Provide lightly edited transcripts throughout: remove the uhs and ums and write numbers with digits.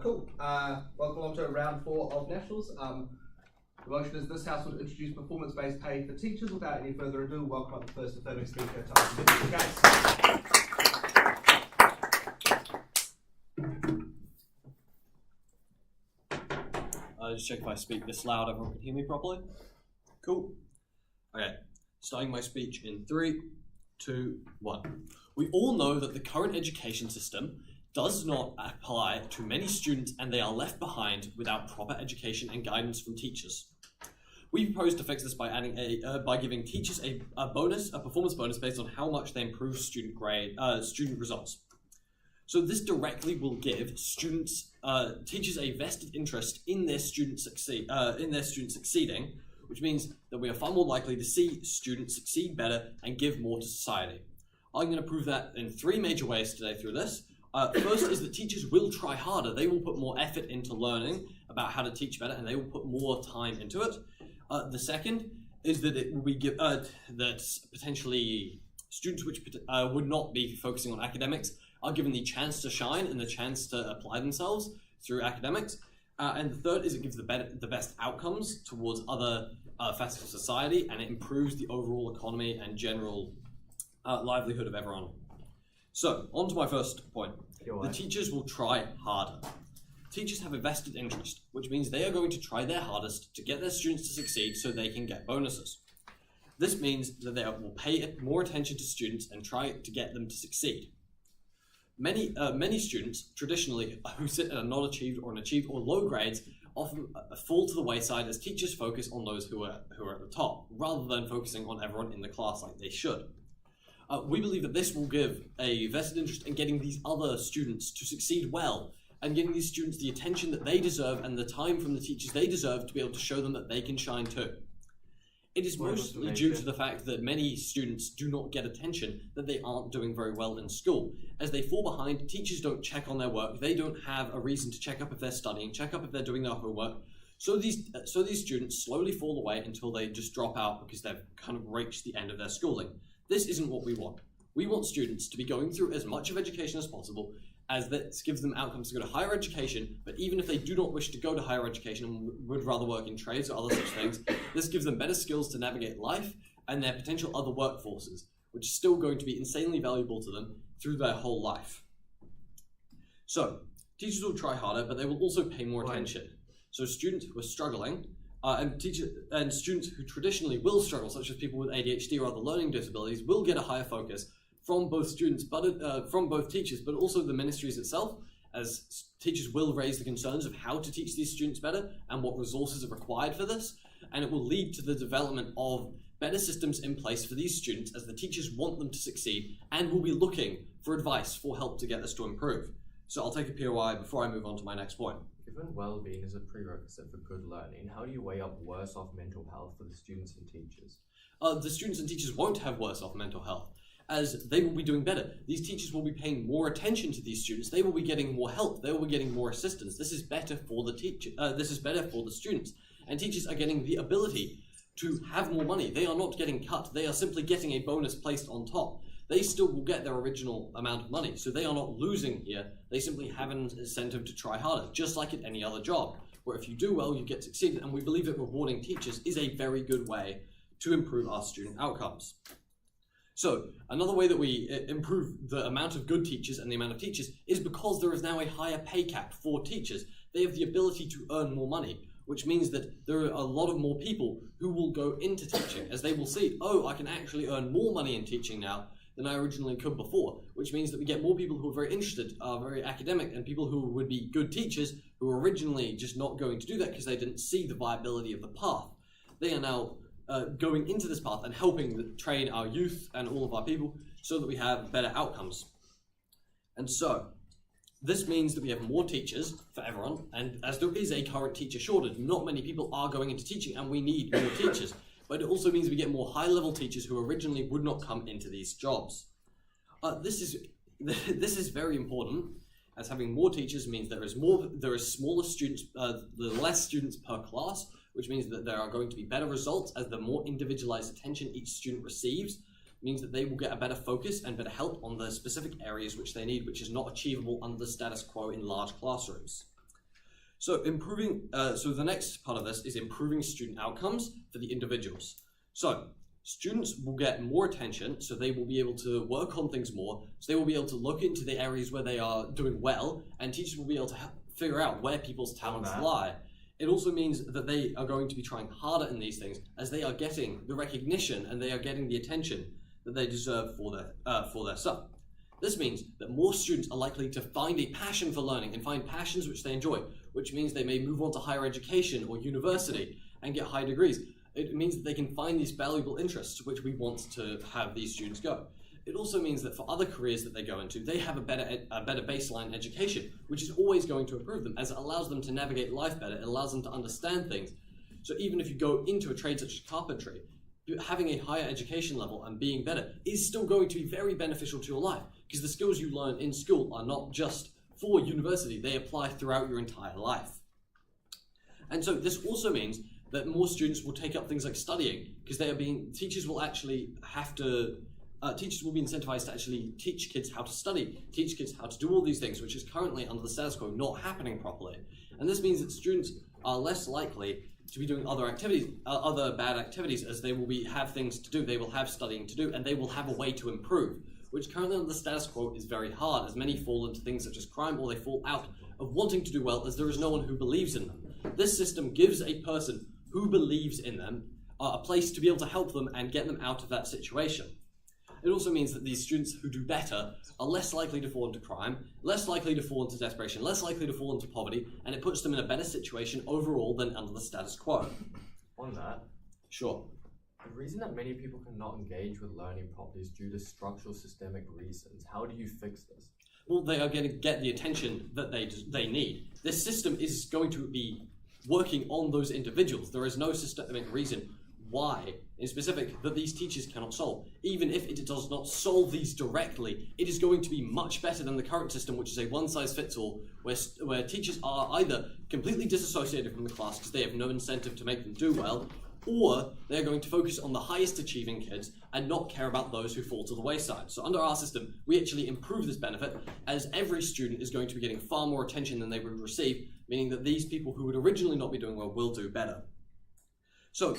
Cool. Welcome along to round 4 of Nationals. The motion is this House would introduce performance-based pay for teachers. Without any further ado, welcome up the first affirming speaker, Tyson Gates. Just check if I speak this loud, everyone can hear me properly. Cool. Okay, starting my speech in 3, 2, 1. We all know that the current education system does not apply to many students and they are left behind without proper education and guidance from teachers. We propose to fix this by adding by giving teachers a performance bonus based on how much they improve student results. So this directly will give teachers a vested interest in their students succeeding, which means that we are far more likely to see students succeed better and give more to society. I'm going to prove that in 3 major ways today through this. First is that teachers will try harder. They will put more effort into learning about how to teach better, and they will put more time into it. The second is that it will be that potentially students which would not be focusing on academics are given the chance to shine and the chance to apply themselves through academics. And the third is it gives the best outcomes towards other facets of society, and it improves the overall economy and general livelihood of everyone. So, on to my first point. The teachers will try harder. Teachers have a vested interest, which means they are going to try their hardest to get their students to succeed so they can get bonuses. This means that they will pay more attention to students and try to get them to succeed. Many students, traditionally, who sit at a not achieved or an achieved or low grades, often fall to the wayside as teachers focus on those who are at the top, rather than focusing on everyone in the class like they should. We believe that this will give a vested interest in getting these other students to succeed well, and giving these students the attention that they deserve and the time from the teachers they deserve to be able to show them that they can shine too. It is mostly due to the fact that many students do not get attention, that they aren't doing very well in school. As they fall behind, teachers don't check on their work, they don't have a reason to check up if they're studying, check up if they're doing their homework. So these students slowly fall away until they just drop out because they've kind of reached the end of their schooling. This isn't what we want. We want students to be going through as much of education as possible, as this gives them outcomes to go to higher education, but even if they do not wish to go to higher education and would rather work in trades or other such things, this gives them better skills to navigate life and their potential other workforces, which is still going to be insanely valuable to them through their whole life. So, teachers will try harder, but they will also pay more attention. So students who are struggling, and students who traditionally will struggle, such as people with ADHD or other learning disabilities, will get a higher focus from both students, from both teachers, but also the ministries itself, as teachers will raise the concerns of how to teach these students better and what resources are required for this, and it will lead to the development of better systems in place for these students as the teachers want them to succeed and will be looking for advice for help to get this to improve. So I'll take a POI before I move on to my next point. Given well-being is a prerequisite for good learning, how do you weigh up worse off mental health for the students and teachers? The students and teachers won't have worse off mental health, as they will be doing better. These teachers will be paying more attention to these students. They will be getting more help. They will be getting more assistance. This is better for the this is better for the students. And teachers are getting the ability to have more money. They are not getting cut. They are simply getting a bonus placed on top. They still will get their original amount of money. So they are not losing here. They simply have an incentive to try harder, just like at any other job, where if you do well, you get succeeded. And we believe that rewarding teachers is a very good way to improve our student outcomes. So another way that we improve the amount of good teachers and the amount of teachers is because there is now a higher pay cap for teachers. They have the ability to earn more money, which means that there are a lot of more people who will go into teaching, as they will see, oh, I can actually earn more money in teaching now than I originally could before, which means that we get more people who are very interested, very academic, and people who would be good teachers who were originally just not going to do that because they didn't see the viability of the path. They are now going into this path and helping train our youth and all of our people so that we have better outcomes. And so, this means that we have more teachers for everyone, and as there is a current teacher shortage, not many people are going into teaching and we need more teachers. But it also means we get more high-level teachers who originally would not come into these jobs. This is very important, as having more teachers means there is smaller students, less students per class, which means that there are going to be better results as the more individualized attention each student receives. means that they will get a better focus and better help on the specific areas which they need, which is not achievable under the status quo in large classrooms. So so the next part of this is improving student outcomes for the individuals. So students will get more attention, so they will be able to work on things more, so they will be able to look into the areas where they are doing well, and teachers will be able to figure out where people's talents lie. It also means that they are going to be trying harder in these things as they are getting the recognition and they are getting the attention that they deserve for their stuff. This means that more students are likely to find a passion for learning and find passions which they enjoy, which means they may move on to higher education or university and get high degrees. It means that they can find these valuable interests which we want to have these students go. It also means that for other careers that they go into, they have a better baseline education, which is always going to improve them as it allows them to navigate life better. It allows them to understand things. So even if you go into a trade such as carpentry, having a higher education level and being better is still going to be very beneficial to your life, because the skills you learn in school are not just for university, they apply throughout your entire life. And so this also means that more students will take up things like studying, because teachers will be incentivized to actually teach kids how to study, teach kids how to do all these things, which is currently under the status quo not happening properly. And this means that students are less likely to be doing other bad activities, as they will have things to do, they will have studying to do, and they will have a way to improve, which currently under the status quo is very hard, as many fall into things such as crime, or they fall out of wanting to do well, as there is no one who believes in them. This system gives a person who believes in them a place to be able to help them and get them out of that situation. It also means that these students who do better are less likely to fall into crime, less likely to fall into desperation, less likely to fall into poverty, and it puts them in a better situation overall than under the status quo. On that, Sure. the reason that many people cannot engage with learning properly is due to structural systemic reasons. How do you fix this? Well, they are going to get the attention that they need. This system is going to be working on those individuals. There is no systemic reason why, in specific, that these teachers cannot solve. Even if it does not solve these directly, it is going to be much better than the current system, which is a one-size-fits-all, where teachers are either completely disassociated from the class because they have no incentive to make them do well, or they're going to focus on the highest achieving kids and not care about those who fall to the wayside. So under our system, we actually improve this benefit, as every student is going to be getting far more attention than they would receive, meaning that these people who would originally not be doing well will do better. So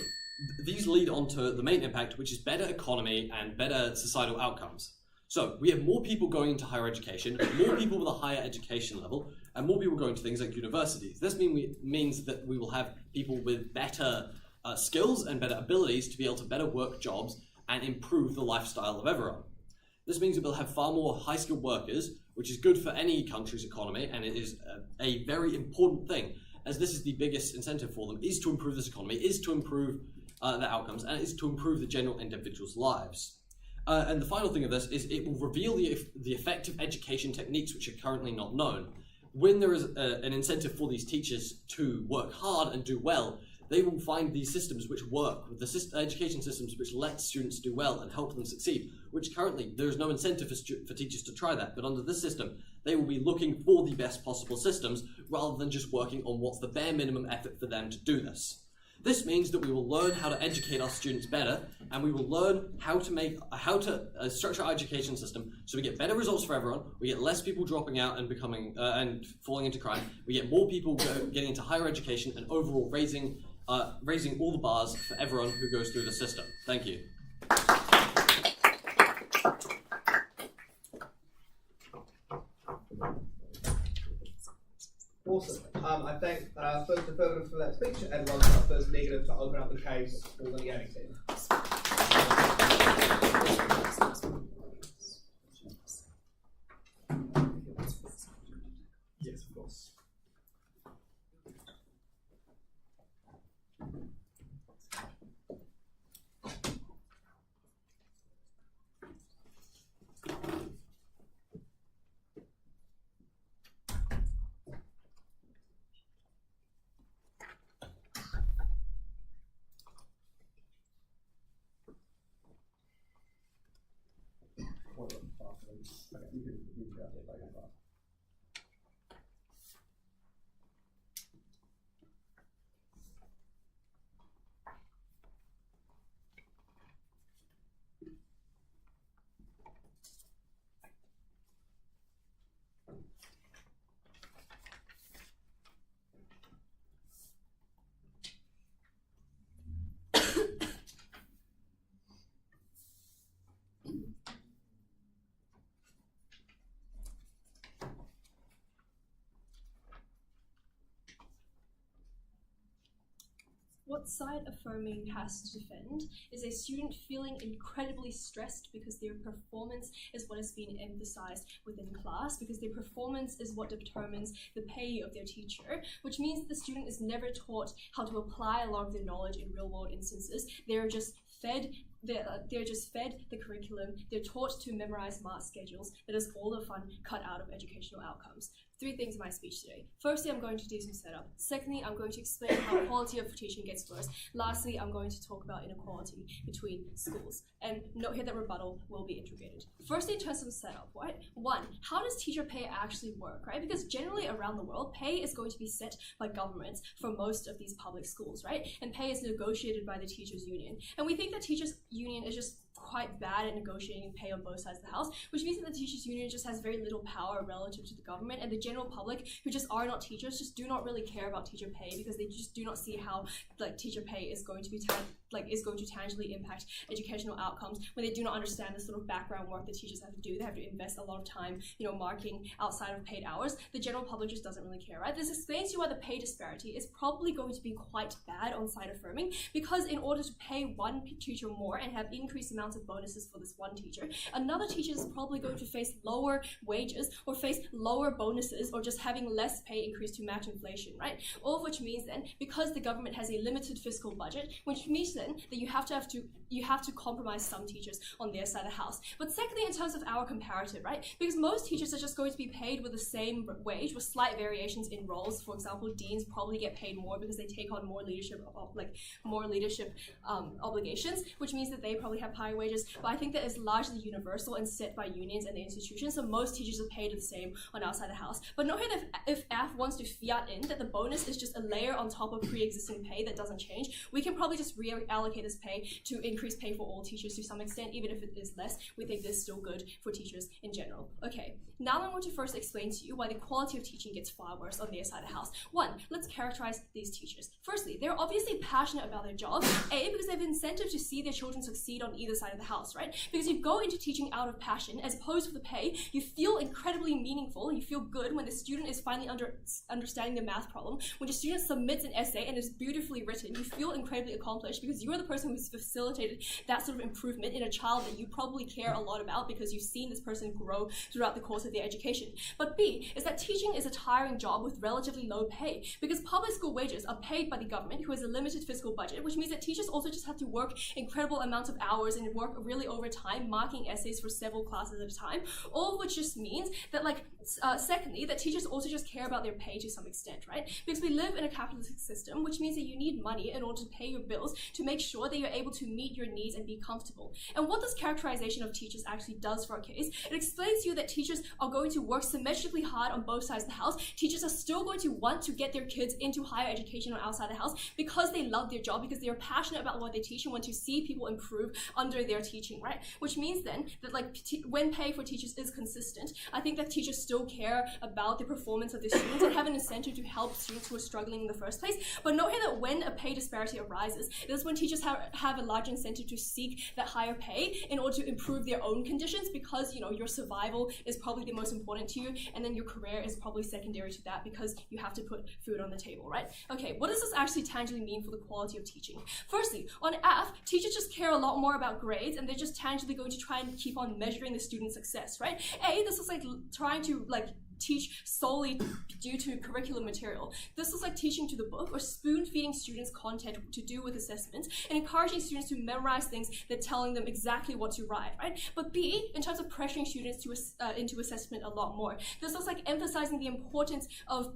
these lead on to the main impact, which is better economy and better societal outcomes. So we have more people going into higher education, more people with a higher education level, and more people going to things like universities. This means that we will have people with better skills and better abilities to be able to better work jobs and improve the lifestyle of everyone. This means that we'll have far more high-skilled workers, which is good for any country's economy, and it is a very important thing, as this is the biggest incentive for them, is to improve this economy, is to improve the outcomes, and is to improve the general individual's lives. And the final thing of this is it will reveal the effective education techniques which are currently not known. When there is an incentive for these teachers to work hard and do well, they will find these systems which work, the education systems which let students do well and help them succeed, which currently there is no incentive for teachers to try that. But under this system, they will be looking for the best possible systems rather than just working on what's the bare minimum effort for them to do this. This means that we will learn how to educate our students better, and we will learn how to structure our education system so we get better results for everyone, we get less people dropping out and becoming and falling into crime, we get more people getting into higher education, and overall raising all the bars for everyone who goes through the system. Thank you. Awesome. I thank first affirmative for that speech, and welcome our first negative to open up the case for the negating team. Yes, of course. What side affirming has to defend is a student feeling incredibly stressed because their performance is what is being emphasized within class, because their performance is what determines the pay of their teacher, which means the student is never taught how to apply a lot of their knowledge in real world instances. They're just fed the curriculum. They're taught to memorize mark schedules. That is all the fun cut out of educational outcomes. 3 things in my speech today. Firstly, I'm going to do some setup. Secondly, I'm going to explain how quality of teaching gets worse. Lastly, I'm going to talk about inequality between schools. And note here that rebuttal will be integrated. Firstly, in terms of setup, right? 1, how does teacher pay actually work, right? Because generally around the world, pay is going to be set by governments for most of these public schools, right? And pay is negotiated by the teachers' union. And we think that teachers' union is just quite bad at negotiating pay on both sides of the house, which means that the teachers union just has very little power relative to the government, and the general public who just are not teachers just do not really care about teacher pay because they just do not see how teacher pay is going to be tangibly impact educational outcomes when they do not understand the sort of background work that teachers have to do. They have to invest a lot of time, marking outside of paid hours. The general public just doesn't really care, right? This explains to you why the pay disparity is probably going to be quite bad on side affirming, because in order to pay one teacher more and have increased amounts of bonuses for this one teacher, another teacher is probably going to face lower wages or face lower bonuses or just having less pay increase to match inflation, right? All of which means then, because the government has a limited fiscal budget, which means then that you have to compromise some teachers on their side of the house. But secondly, in terms of our comparative, right? Because most teachers are just going to be paid with the same wage with slight variations in roles. For example, deans probably get paid more because they take on more leadership obligations, which means that they probably have higher wages. But I think that is largely universal and set by unions and the institutions. So most teachers are paid the same on our side of the house. But note here that if AF wants to fiat in that the bonus is just a layer on top of pre-existing pay that doesn't change, we can probably just reallocate this pay to increase pay for all teachers to some extent, even if it is less. We think this is still good for teachers in general. Okay, now I'm going to first explain to you why the quality of teaching gets far worse on their side of the house. 1, let's characterize these teachers. Firstly, they're obviously passionate about their job. A, because they have incentive to see their children succeed on either side of the house, right? Because you go into teaching out of passion as opposed to the pay, you feel incredibly meaningful, you feel good when the student is finally understanding the math problem. When the student submits an essay and is beautifully written, you feel incredibly accomplished because you are the person who's facilitated that sort of improvement in a child that you probably care a lot about because you've seen this person grow throughout the course of their education. But B is that teaching is a tiring job with relatively low pay because public school wages are paid by the government, who has a limited fiscal budget, which means that teachers also just have to work incredible amounts of hours and work really over time, marking essays for several classes at a time, all of which just means that secondly, that teachers also just care about their pay to some extent, right? Because we live in a capitalistic system, which means that you need money in order to pay your bills to make sure that you're able to meet your needs and be comfortable. And what this characterization of teachers actually does for our case, it explains to you that teachers are going to work symmetrically hard on both sides of the house. Teachers are still going to want to get their kids into higher education on outside the house because they love their job, because they are passionate about what they teach and want to see people improve under their teaching, right? Which means then that when pay for teachers is consistent, I think that teachers still care about the performance of their students and have an incentive to help students who are struggling in the first place. But note here that when a pay disparity arises, it is when teachers have a large incentive to seek that higher pay in order to improve their own conditions, because your survival is probably the most important to you, and then your career is probably secondary to that because you have to put food on the table, right? Okay, what does this actually tangibly mean for the quality of teaching? Firstly, on AF, teachers just care a lot more about grades, and they're just tangibly going to try and keep on measuring the student's success, right? A, this is trying to teach solely due to curriculum material. This is like teaching to the book or spoon-feeding students content to do with assessments and encouraging students to memorize things that telling them exactly what to write, right? But B, in terms of pressuring students into assessment a lot more. This is like emphasizing the importance of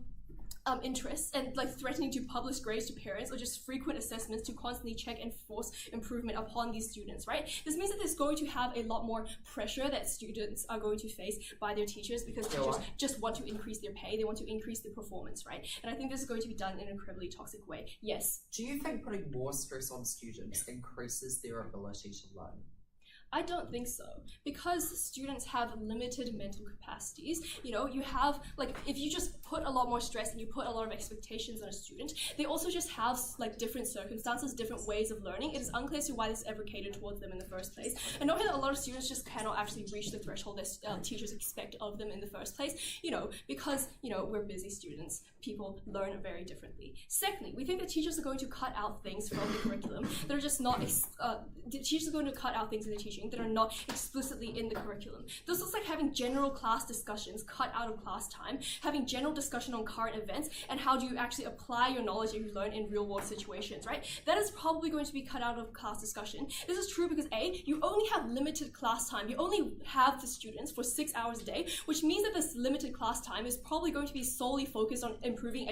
interests and threatening to publish grades to parents or just frequent assessments to constantly check and force improvement upon these students, right? This means that there's going to have a lot more pressure that students are going to face by their teachers because teachers just want to increase their pay, they want to increase their performance, right? And I think this is going to be done in an incredibly toxic way. Yes? Do you think putting more stress on students increases their ability to learn? I don't think so, because students have limited mental capacities. You have, like, if you just put a lot more stress and you put a lot of expectations on a student, they also just have like different circumstances, different ways of learning. It is unclear as to why this is ever catered towards them in the first place. And knowing that a lot of students just cannot actually reach the threshold that teachers expect of them in the first place, because we're busy students, people learn very differently. Secondly, we think that teachers are going to cut out things from the curriculum that are just not, teachers are going to cut out things in the teaching that are not explicitly in the curriculum. This looks like having general class discussions cut out of class time, having general discussion on current events, and how do you actually apply your knowledge that you learn in real world situations, right? That is probably going to be cut out of class discussion. This is true because A, you only have limited class time. You only have the students for 6 hours a day, which means that this limited class time is probably going to be solely focused on improving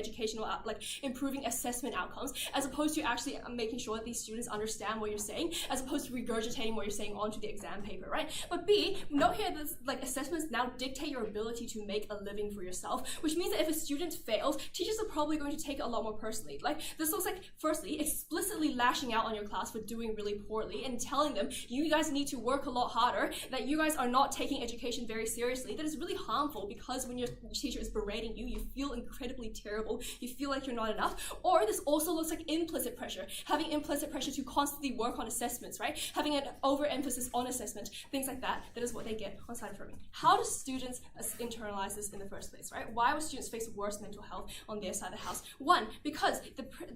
improving assessment outcomes, as opposed to actually making sure that these students understand what you're saying, as opposed to regurgitating what you're saying onto the exam paper, right? But B, note here that assessments now dictate your ability to make a living for yourself, which means that if a student fails, teachers are probably going to take it a lot more personally. Like, this looks like, firstly, explicitly lashing out on your class for doing really poorly and telling them you guys need to work a lot harder, that you guys are not taking education very seriously. That is really harmful, because when your teacher is berating you, you feel incredibly terrible, you feel like you're not enough. Or this also looks like implicit pressure, having implicit pressure to constantly work on assessments, right? Having an overemphasis on assessment, things like that. That is what they get on side affirming. How do students internalize this in the first place, right? Why would students face worse mental health on their side of the house? One, because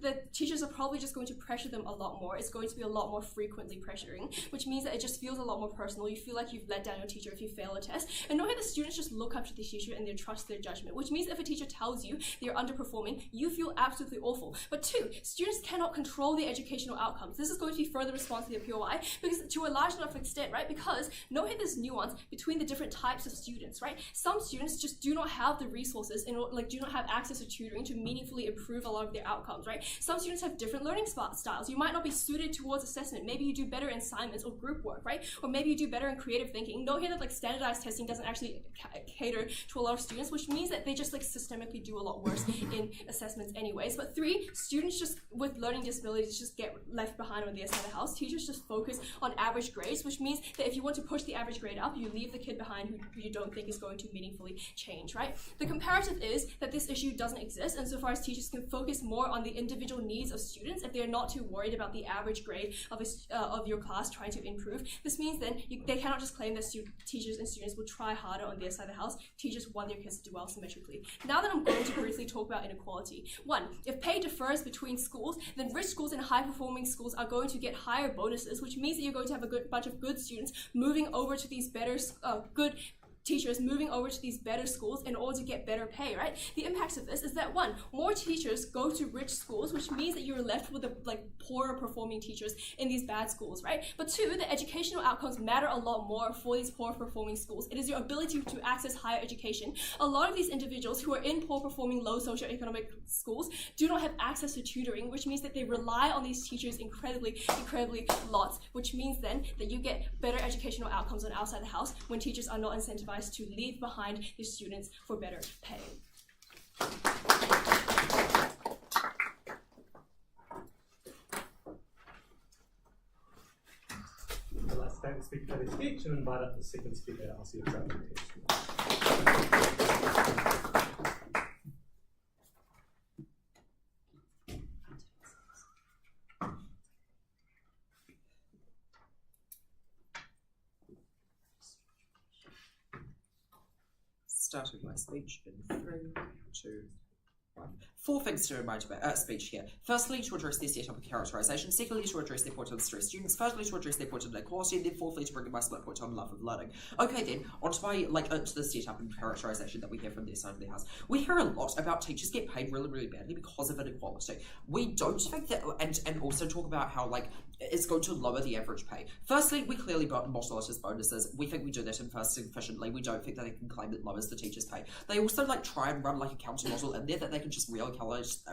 the teachers are probably just going to pressure them a lot more. It's going to be a lot more frequently pressuring, which means that it just feels a lot more personal. You feel like you've let down your teacher if you fail a test. And knowing the students just look up to the teacher and they trust their judgment, which means if a teacher tells you that you're underperforming, you feel absolutely awful. But two, students cannot control the educational outcomes. This is going to be further responsibility of POI, because to a large enough extent, right? Because knowing this nuance between the different types of students, right? Some students just do not have the resources and do not have access to tutoring to meaningfully improve a lot of their outcomes, right? Some students have different learning styles. You might not be suited towards assessment. Maybe you do better in assignments or group work, right? Or maybe you do better in creative thinking. Know here that standardized testing doesn't actually cater to a lot of students, which means that they just systemically do a lot worse in assessments anyways. But three, students just with learning disabilities just get left behind on the side of the house. Teachers just focus on average grades, which means that if you want to push the average grade up, you leave the kid behind who you don't think is going to meaningfully change, right? The comparative is that this issue doesn't exist, and so far as teachers can focus more on the individual needs of students, if they're not too worried about the average grade of your class trying to improve, this means then they cannot just claim that teachers and students will try harder on their side of the house. Teachers want their kids to do well symmetrically. Now that I'm going to briefly talk about inequality. One, if pay differs between schools, then rich schools and high-performing schools are going to get higher bonuses, which means that you're going to have a bunch of good students moving over to these better, good teachers moving over to these better schools in order to get better pay, right? The impacts of this is that one, more teachers go to rich schools, which means that you're left with the poorer performing teachers in these bad schools, right? But two, the educational outcomes matter a lot more for these poor performing schools. It is your ability to access higher education. A lot of these individuals who are in poor performing low socioeconomic schools do not have access to tutoring, which means that they rely on these teachers incredibly lots, which means then that you get better educational outcomes on outside the house when teachers are not incentivized to leave behind their students for better pay. I'd like to thank the speaker for their speech and invite up the second speaker, I'll see you presentation. Starting my speech in 3, 2, 1. 4 things to my speech here. Firstly, to address their setup and characterisation. Secondly, to address their point on stressed students. Thirdly, to address their point on inequality. And then fourthly, to bring in my split point on love of learning. Okay then, onto my into the setup and characterisation that we hear from their side of the house. We hear a lot about teachers get paid really badly because of inequality. We don't think that, and also talk about how it's going to lower the average pay. Firstly, we clearly model it as bonuses. We think we do that insufficiently. We don't think that they can claim it lowers the teacher's pay. They also try and run a counter model in there that they can just reallocate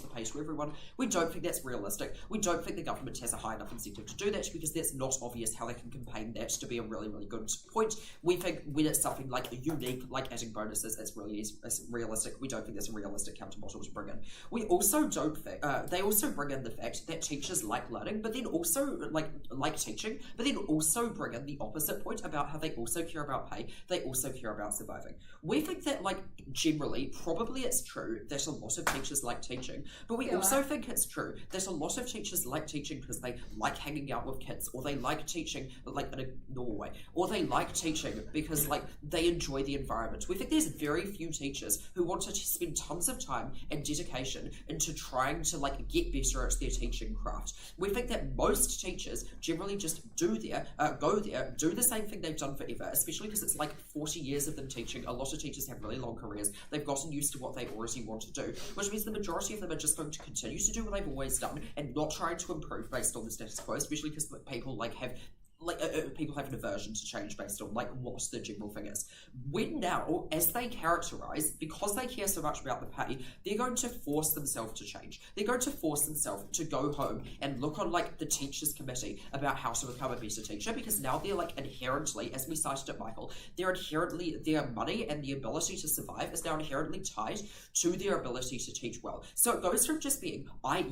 the pay to everyone. We don't think that's realistic. We don't think the government has a high enough incentive to do that because that's not obvious how they can campaign that to be a really, really good point. We think when it's something like unique, like adding bonuses, it's realistic. We don't think that's a realistic countermodel to bring in. We also don't think, they also bring in the fact that teachers like learning, but then also like teaching, but then also bring in the opposite point about how they also care about pay, they also care about surviving. We think that generally, probably it's true that a lot of teachers like teaching, but we also think it's true that a lot of teachers like teaching because they like hanging out with kids, or they like teaching in a normal way, or they like teaching because they enjoy the environment. We think there's very few teachers who want to spend tons of time and dedication into trying to get better at their teaching craft. We think that most teachers generally just go there, do the same thing they've done forever, especially because it's 40 years of them teaching. A lot of teachers have really long careers. They've gotten used to what they already want to do, which means the majority of them are just going to continue to do what they've always done and not trying to improve based on the status quo, especially because people people have an aversion to change based on what the general thing is. When now, as they characterize, because they care so much about the pay, they're going to force themselves to change. They're going to force themselves to go home and look on the teachers committee about how to become a better teacher, because now they're inherently, as we cited at Michael, their money and the ability to survive is now inherently tied to their ability to teach well. So it goes from just being, I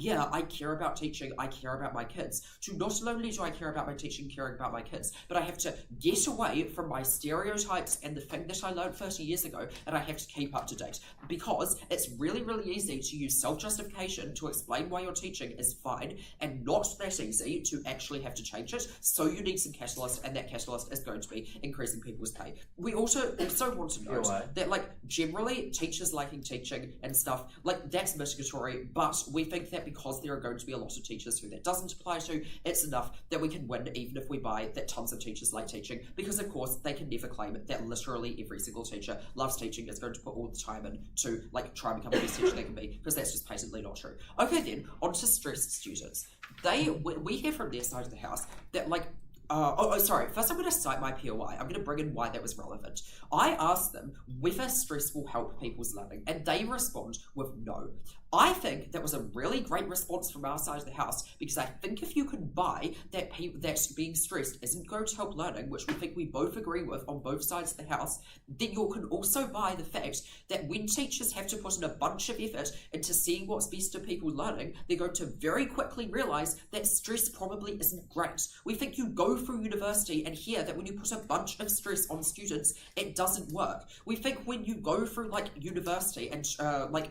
care about teaching, I care about my kids, to not only do I care about my teaching, caring about my kids, but I have to get away from my stereotypes and the thing that I learned 30 years ago, and I have to keep up to date, because it's really, really easy to use self-justification to explain why your teaching is fine, and not that easy to actually have to change it. So you need some catalyst, and that catalyst is going to be increasing people's pay. We also want to note that generally teachers liking teaching and stuff, that's mitigatory, but we think that because there are going to be a lot of teachers who that doesn't apply to, it's enough that we can win even if we buy that tons of teachers like teaching, because of course they can never claim that literally every single teacher loves teaching, is going to put all the time in to try and become the best teacher they can be, because that's just patently not true. Okay then, on to stressed students. We hear from their side of the house that sorry. First, I'm going to cite my POI. I'm going to bring in why that was relevant. I asked them whether stress will help people's learning, and they respond with no. I think that was a really great response from our side of the house, because I think if you can buy that being stressed isn't going to help learning, which we think we both agree with on both sides of the house, then you can also buy the fact that when teachers have to put in a bunch of effort into seeing what's best for people learning, they're going to very quickly realise that stress probably isn't great. We think you go through university and hear that when you put a bunch of stress on students, it doesn't work. We think when you go through university and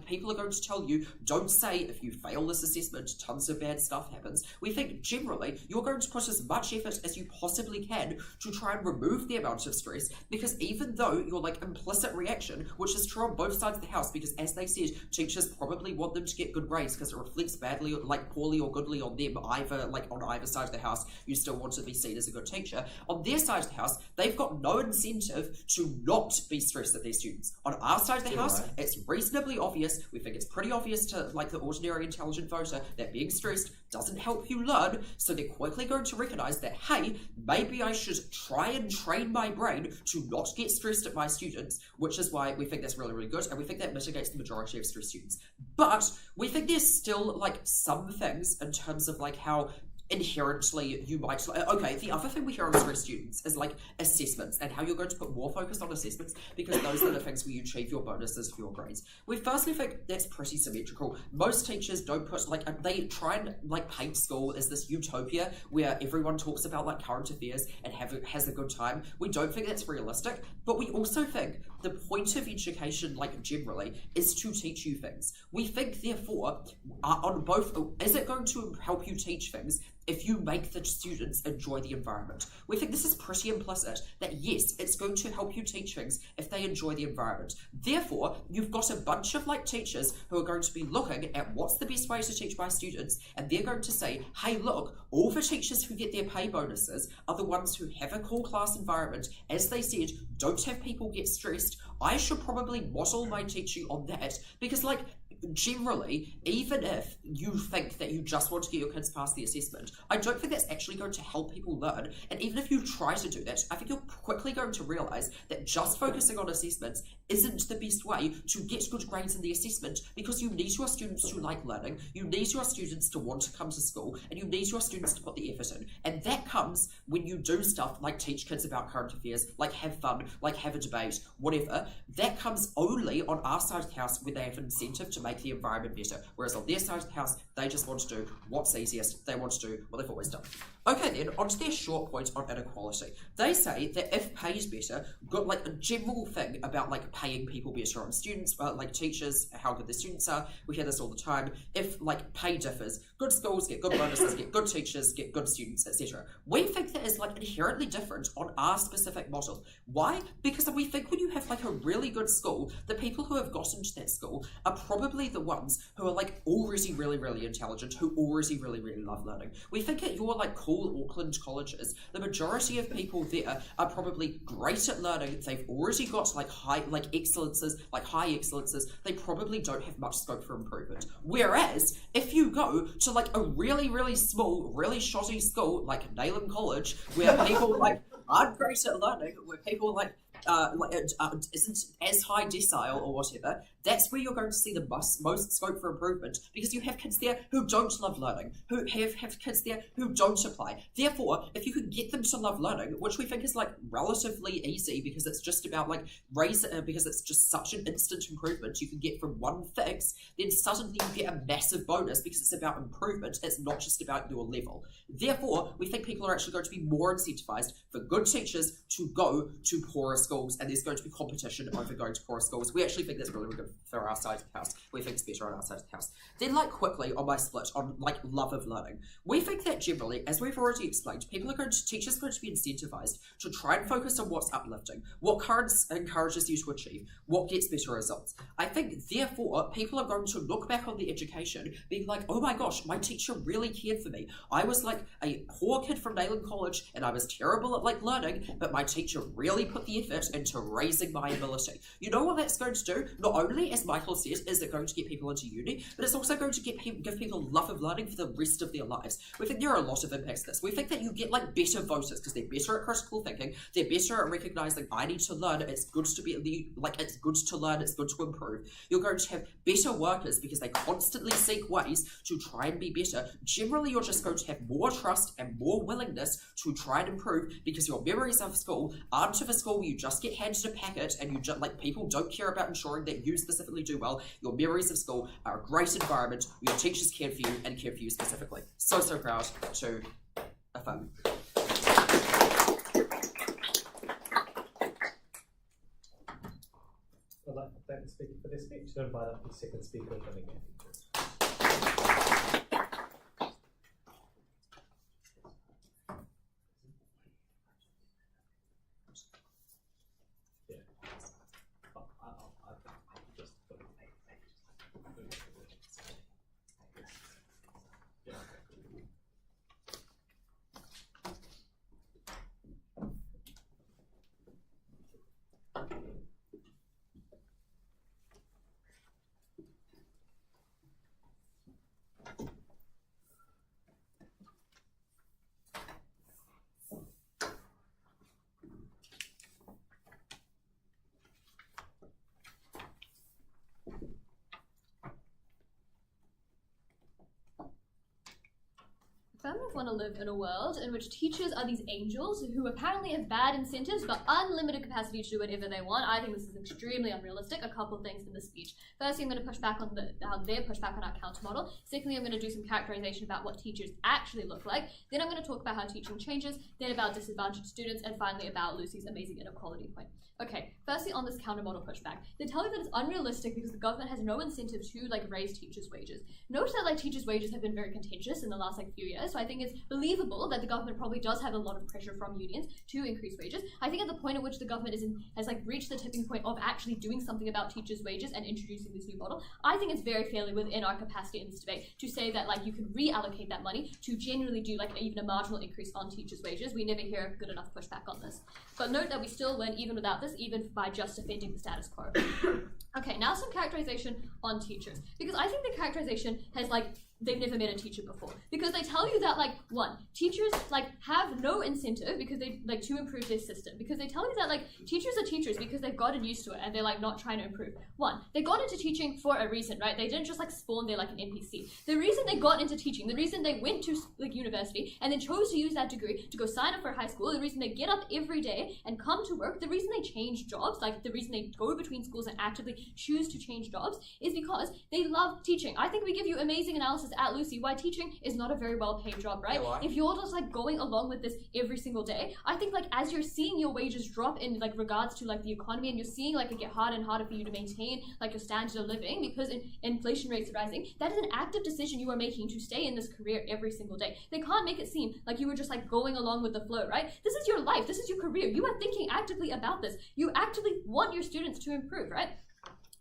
people are going to tell you, don't say if you fail this assessment, tons of bad stuff happens. We think generally you're going to put as much effort as you possibly can to try and remove the amount of stress, because even though your implicit reaction, which is true on both sides of the house, because as they said, teachers probably want them to get good grades because it reflects badly, poorly or goodly on them, either on either side of the house, you still want to be seen as a good teacher. On their side of the house, they've got no incentive to not be stressed at their students. On our side of the house, it's reasonably obvious. We think it's pretty obvious to the ordinary intelligent voter that being stressed doesn't help you learn, so they're quickly going to recognise that, hey, maybe I should try and train my brain to not get stressed at my students, which is why we think that's really, really good, and we think that mitigates the majority of stressed students. But we think there's still some things in terms of how inherently you might the other thing we hear on stress students is assessments, and how you're going to put more focus on assessments because those are the things where you achieve your bonuses for your grades. We firstly think that's pretty symmetrical. Most teachers don't put they try and paint school as this utopia where everyone talks about current affairs and has a good time. We don't think that's realistic, but we also think the point of education generally is to teach you things. We think therefore on both, is it going to help you teach things if you make the students enjoy the environment? We think this is pretty implicit, that yes, it's going to help you teach things if they enjoy the environment. Therefore, you've got a bunch of teachers who are going to be looking at what's the best way to teach my students, and they're going to say, hey look, all the teachers who get their pay bonuses are the ones who have a cool class environment, as they said, don't have people get stressed. I should probably model my teaching on that, because generally, even if you think that you just want to get your kids past the assessment, I don't think that's actually going to help people learn. And even if you try to do that, I think you're quickly going to realise that just focusing on assessments isn't the best way to get good grades in the assessment, because you need your students to like learning, you need your students to want to come to school, and you need your students to put the effort in. And that comes when you do stuff like teach kids about current affairs, like have fun, like have a debate, whatever. That comes only on our side of the house when they have an incentive to make the environment better. Whereas on their side of the house, they just want to do what's easiest, they want to do what they've always done. Okay then, on to their short point on inequality. They say that if pay is better, good, like a general thing about like paying people better on students, like teachers, how good the students are, we hear this all the time. If like pay differs, good schools get good bonuses, get good teachers, get good students, etc. We think that is like inherently different on our specific model. Why? Because we think when you have like a really good school, the people who have gotten to that school are probably the ones who are like already really, really intelligent, who already really, really love learning. We think at your like cool Auckland colleges, the majority of people there are probably great at learning. They've already got like high excellences. They probably don't have much scope for improvement. Whereas if you go to like a really, really small, really shoddy school like Nayland College, where people like aren't great at learning, where people like isn't as high decile or whatever, that's where you're going to see the most scope for improvement, because you have kids there who don't love learning, who have kids there who don't apply. Therefore, if you can get them to love learning, which we think is like relatively easy because it's just about like because it's just such an instant improvement you can get from one fix, then suddenly you get a massive bonus because it's about improvement, it's not just about your level. Therefore, we think people are actually going to be more incentivized for good teachers to go to poorer schools, and there's going to be competition over going to poorer schools. We actually think that's really good for our side of the house. We think it's better on our side of the house. Then like quickly on my split on like love of learning, we think that generally, as we've already explained, teachers are going to be incentivized to try and focus on what's uplifting, what encourages you to achieve, what gets better results. I think therefore people are going to look back on the education being like, oh my gosh, my teacher really cared for me. I was like a poor kid from Nayland College and I was terrible at like learning, but my teacher really put the effort into raising my ability. You know what that's going to do? Not only, as Michael said, is it going to get people into uni, but it's also going to give people love of learning for the rest of their lives. We think there are a lot of impacts to this. We think that you get like better voters because they're better at critical thinking, they're better at recognizing I need to learn, it's good to be like it's good to learn, it's good to improve. You're going to have better workers because they constantly seek ways to try and be better. Generally, you're just going to have more trust and more willingness to try and improve because your memories of school aren't of a school where you just get handed a packet and you just like people don't care about ensuring that you specifically do well. Your memories of school are a great environment where your teachers care for you and care for you specifically. So proud to affirm. I'd like to thank the speaker for their speech and invite up the second speaker, Kahurangi. Families want to live in a world in which teachers are these angels who apparently have bad incentives but unlimited capacity to do whatever they want. I think this is extremely unrealistic. A couple of things in the speech. Firstly, I'm going to push back on how they push back on our counter model. Secondly, I'm going to do some characterization about what teachers actually look like. Then I'm going to talk about how teaching changes, then about disadvantaged students, and finally about Lucy's amazing inequality point. Okay, firstly on this counter model pushback, they tell you that it's unrealistic because the government has no incentive to like raise teachers' wages. Note that like teachers' wages have been very contentious in the last like few years, so I think think it's believable that the government probably does have a lot of pressure from unions to increase wages. I think at the point at which the government has like reached the tipping point of actually doing something about teachers' wages and introducing this new model, I think it's very fairly within our capacity in this debate to say that like you can reallocate that money to genuinely do like even a marginal increase on teachers' wages. We never hear good enough pushback on this. But note that we still win even without this, even by just defending the status quo. Okay, now some characterization on teachers, because I think the characterization has like they've never met a teacher before, because they tell you that like one, teachers like have no incentive because they like to improve their system, because they tell you that like teachers are teachers because they've gotten used to it and they're like not trying to improve. One, they got into teaching for a reason, right? They didn't just like spawn there like an NPC. The reason they got into teaching, the reason they went to like university and then chose to use that degree to go sign up for high school, the reason they get up every day and come to work, the reason they change jobs, like the reason they go between schools and actively choose to change jobs is because they love teaching. I think we give you amazing analysis at Lucy why teaching is not a very well paid job, right? Yeah, why? If you're just like going along with this every single day, I think like as you're seeing your wages drop in like regards to like the economy, and you're seeing like it get harder and harder for you to maintain like your standard of living because inflation rates are rising, that is an active decision you are making to stay in this career every single day. They can't make it seem like you were just like going along with the flow, right? This is your life, this is your career. You are thinking actively about this. You actively want your students to improve, right?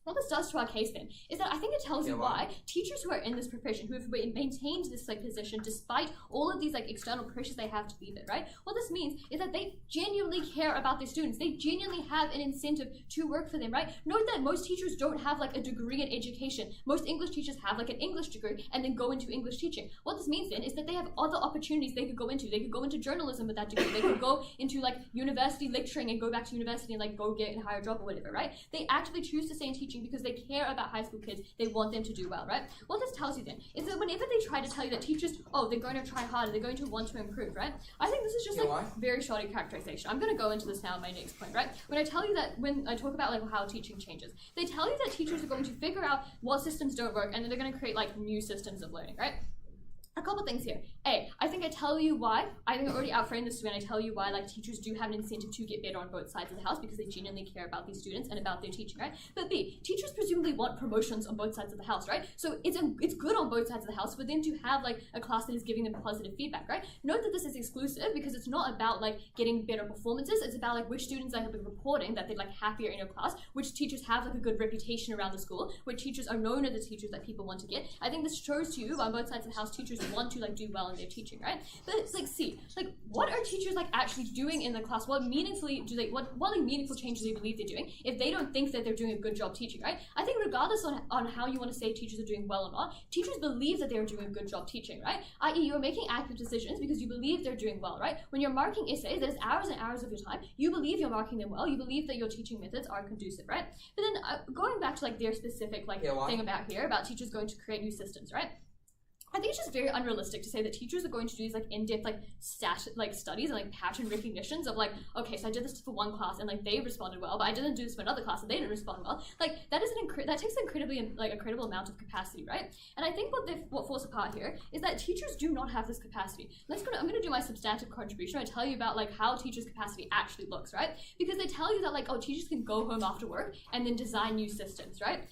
What this does to our case then is that I think it tells you why teachers who are in this profession, who have maintained this like position despite all of these like external pressures they have to leave it, right? What this means is that they genuinely care about their students. They genuinely have an incentive to work for them, right? Note that most teachers don't have like a degree in education. Most English teachers have like an English degree and then go into English teaching. What this means then is that they have other opportunities they could go into. They could go into journalism with that degree. They could go into like university lecturing and go back to university and like go get a higher job or whatever, right? They actively choose to stay in teaching because they care about high school kids. They want them to do well, right? What this tells you then is that whenever they try to tell you that teachers, oh, they're going to try harder, they're going to want to improve, right? I think this is just like very shoddy characterization. I'm going to go into this now in my next point, right? When I tell you that, when I talk about like how teaching changes, they tell you that teachers are going to figure out what systems don't work and then they're going to create like new systems of learning, right? A couple things here. A, I think I tell you why. I think I already outframed this when I tell you why like teachers do have an incentive to get better on both sides of the house because they genuinely care about these students and about their teaching, right? But B, teachers presumably want promotions on both sides of the house, right? So it's good on both sides of the house for them to have like a class that is giving them positive feedback, right? Note that this is exclusive because it's not about like getting better performances. It's about like which students have been reporting that they're like happier in your class, which teachers have like a good reputation around the school, which teachers are known as the teachers that people want to get. I think this shows to you on both sides of the house teachers want to like do well in their teaching, right? But it's like, see, like what are teachers like actually doing in the class? What meaningful changes do they believe they're doing if they don't think that they're doing a good job teaching, right? I think regardless on how you want to say teachers are doing well or not, teachers believe that they're doing a good job teaching, right? I.e. you're making active decisions because you believe they're doing well, right? When you're marking essays, that is hours and hours of your time. You believe you're marking them well. You believe that your teaching methods are conducive, right? But then going back to like their specific like thing about here, about teachers going to create new systems, right? I think it's just very unrealistic to say that teachers are going to do these like in-depth like studies and like pattern recognitions of like, okay, so I did this for one class and like they responded well, but I didn't do this for another class and they didn't respond well. Like that takes an incredible amount of capacity, right? And I think what falls apart here is that teachers do not have this capacity. I'm gonna do my substantive contribution. I tell you about like how teachers' capacity actually looks, right? Because they tell you that like, oh, teachers can go home after work and then design new systems, right?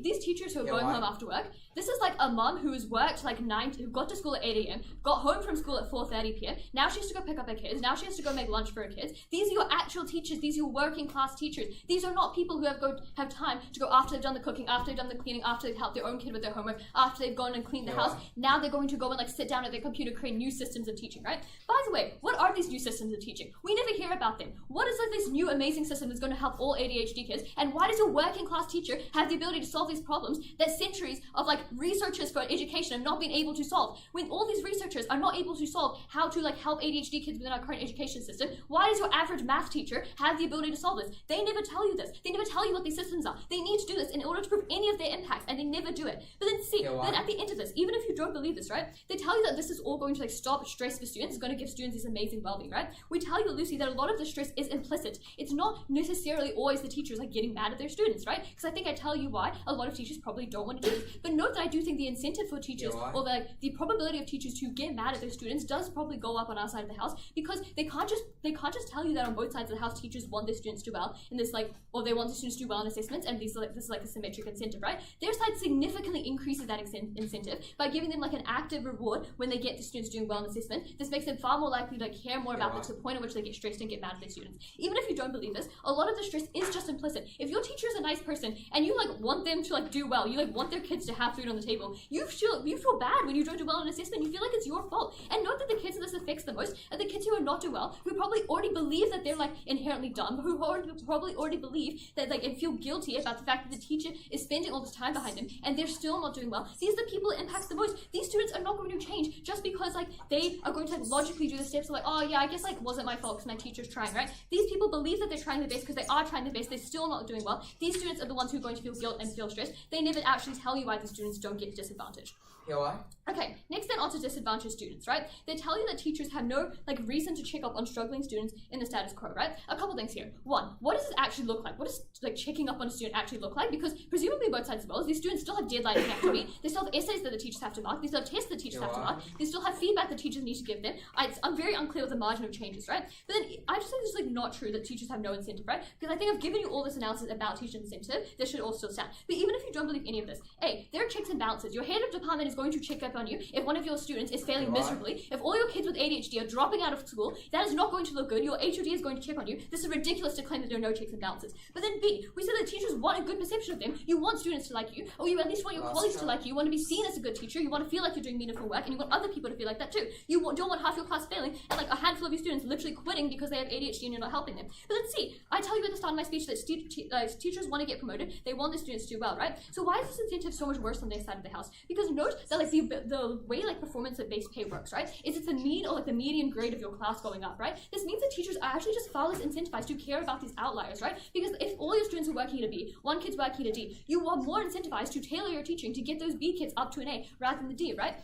These teachers who are going home after work, this is like a mom who has worked like who got to school at 8 a.m, got home from school at 4:30 p.m. Now she has to go pick up her kids. Now she has to go make lunch for her kids. These are your actual teachers. These are your working class teachers. These are not people who have time to go after they've done the cooking, after they've done the cleaning, after they've helped their own kid with their homework, after they've gone and cleaned the house. Now they're going to go and like sit down at their computer, create new systems of teaching, right? By the way, what are these new systems of teaching? We never hear about them. What is like this new amazing system that's going to help all ADHD kids? And why does a working class teacher have the ability to solve these problems that centuries of like researchers for education have not been able to solve? When all these researchers are not able to solve how to like help ADHD kids within our current education system, why does your average math teacher have the ability to solve this? They never tell you this. They never tell you what these systems are. They need to do this in order to prove any of their impacts, and they never do it. But then then at the end of this, even if you don't believe this, right, they tell you that this is all going to like stop stress for students. It's going to give students this amazing well-being, right? We tell you, Lucy, that a lot of the stress is implicit. It's not necessarily always the teachers like getting mad at their students, right? Because I think I tell you why. right? A lot of teachers probably don't want to do this. But note that I do think the incentive for teachers, or the probability of teachers to get mad at their students does probably go up on our side of the house, because they can't just tell you that on both sides of the house teachers want their students to do well in this or they want the students to do well in assessments, and this is like a symmetric incentive, right? Their side significantly increases that incentive by giving them like an active reward when they get the students doing well in assessment. This makes them far more likely to care more about this to the point at which they get stressed and get mad at their students. Even if you don't believe this, a lot of the stress is just implicit. If your teacher is a nice person and you want them to do well, you want their kids to have food on the table, you feel bad when you don't do well in assessment. You feel like it's your fault. And note that the kids that this affects the most are the kids who are not do well, who probably already believe that they're inherently dumb, who probably already believe that and feel guilty about the fact that the teacher is spending all this time behind them and they're still not doing well. These are the people it impacts the most. These students are not going to change just because they are going to logically do the steps of oh yeah, I guess wasn't my fault because my teacher's trying, right? These people believe that they're trying their best because they are trying their best. They're still not doing well. These students are the ones who are going to feel guilt and feel stressed. They never actually tell you why the students don't get disadvantaged. Okay, next then on to disadvantaged students, right? They tell you that teachers have no reason to check up on struggling students in the status quo, right? A couple things here. One, what does this actually look like? What does checking up on a student actually look like? Because presumably both sides as well, these students still have deadlines they have to meet. They still have essays that the teachers have to mark. They still have tests that teachers have to mark. They still have feedback that teachers need to give them. I'm very unclear with the margin of changes, right? But then I just think it's not true that teachers have no incentive, right? Because I think I've given you all this analysis about teacher incentive. This should all still stand. But even if you don't believe any of this, there are checks and balances. Your head of department is going to check up on you if one of your students is failing miserably. If all your kids with ADHD are dropping out of school, that is not going to look good. Your HOD is going to check on you. This is ridiculous to claim that there are no checks and balances. But then B, we said that teachers want a good perception of them. You want students to like you, or you at least want your colleagues to like you. You want to be seen as a good teacher. You want to feel like you're doing meaningful work, and you want other people to feel like that too. You don't want half your class failing and a handful of your students literally quitting because they have ADHD and you're not helping them. But let's see. I tell you at the start of my speech that teachers want to get promoted. They want the students to do well, right? So why is this incentive so much worse on their side of the house? Because note that the way performance-based pay works, right? Is it's the mean or the median grade of your class going up, right? This means that teachers are actually just far less incentivized to care about these outliers, right? Because if all your students are working at a B, one kid's working at a D, you are more incentivized to tailor your teaching to get those B kids up to an A rather than the D, right?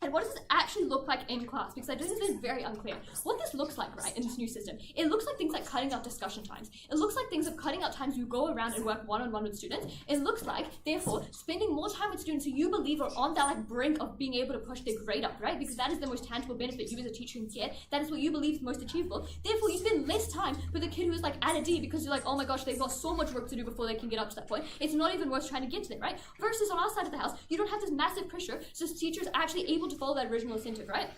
And what does this actually look like in class? Because I think this is very unclear. What this looks like, right, in this new system, it looks like things like cutting out discussion times. It looks like things of cutting out times you go around and work one-on-one with students. It looks like, therefore, spending more time with students who you believe are on that brink of being able to push their grade up, right? Because that is the most tangible benefit you as a teacher can get. That is what you believe is most achievable. Therefore, you spend less time with a kid who is at a D because you're oh my gosh, they've got so much work to do before they can get up to that point. It's not even worth trying to get to them, right? Versus on our side of the house, you don't have this massive pressure, so teachers are actually able to follow that original incentive, right?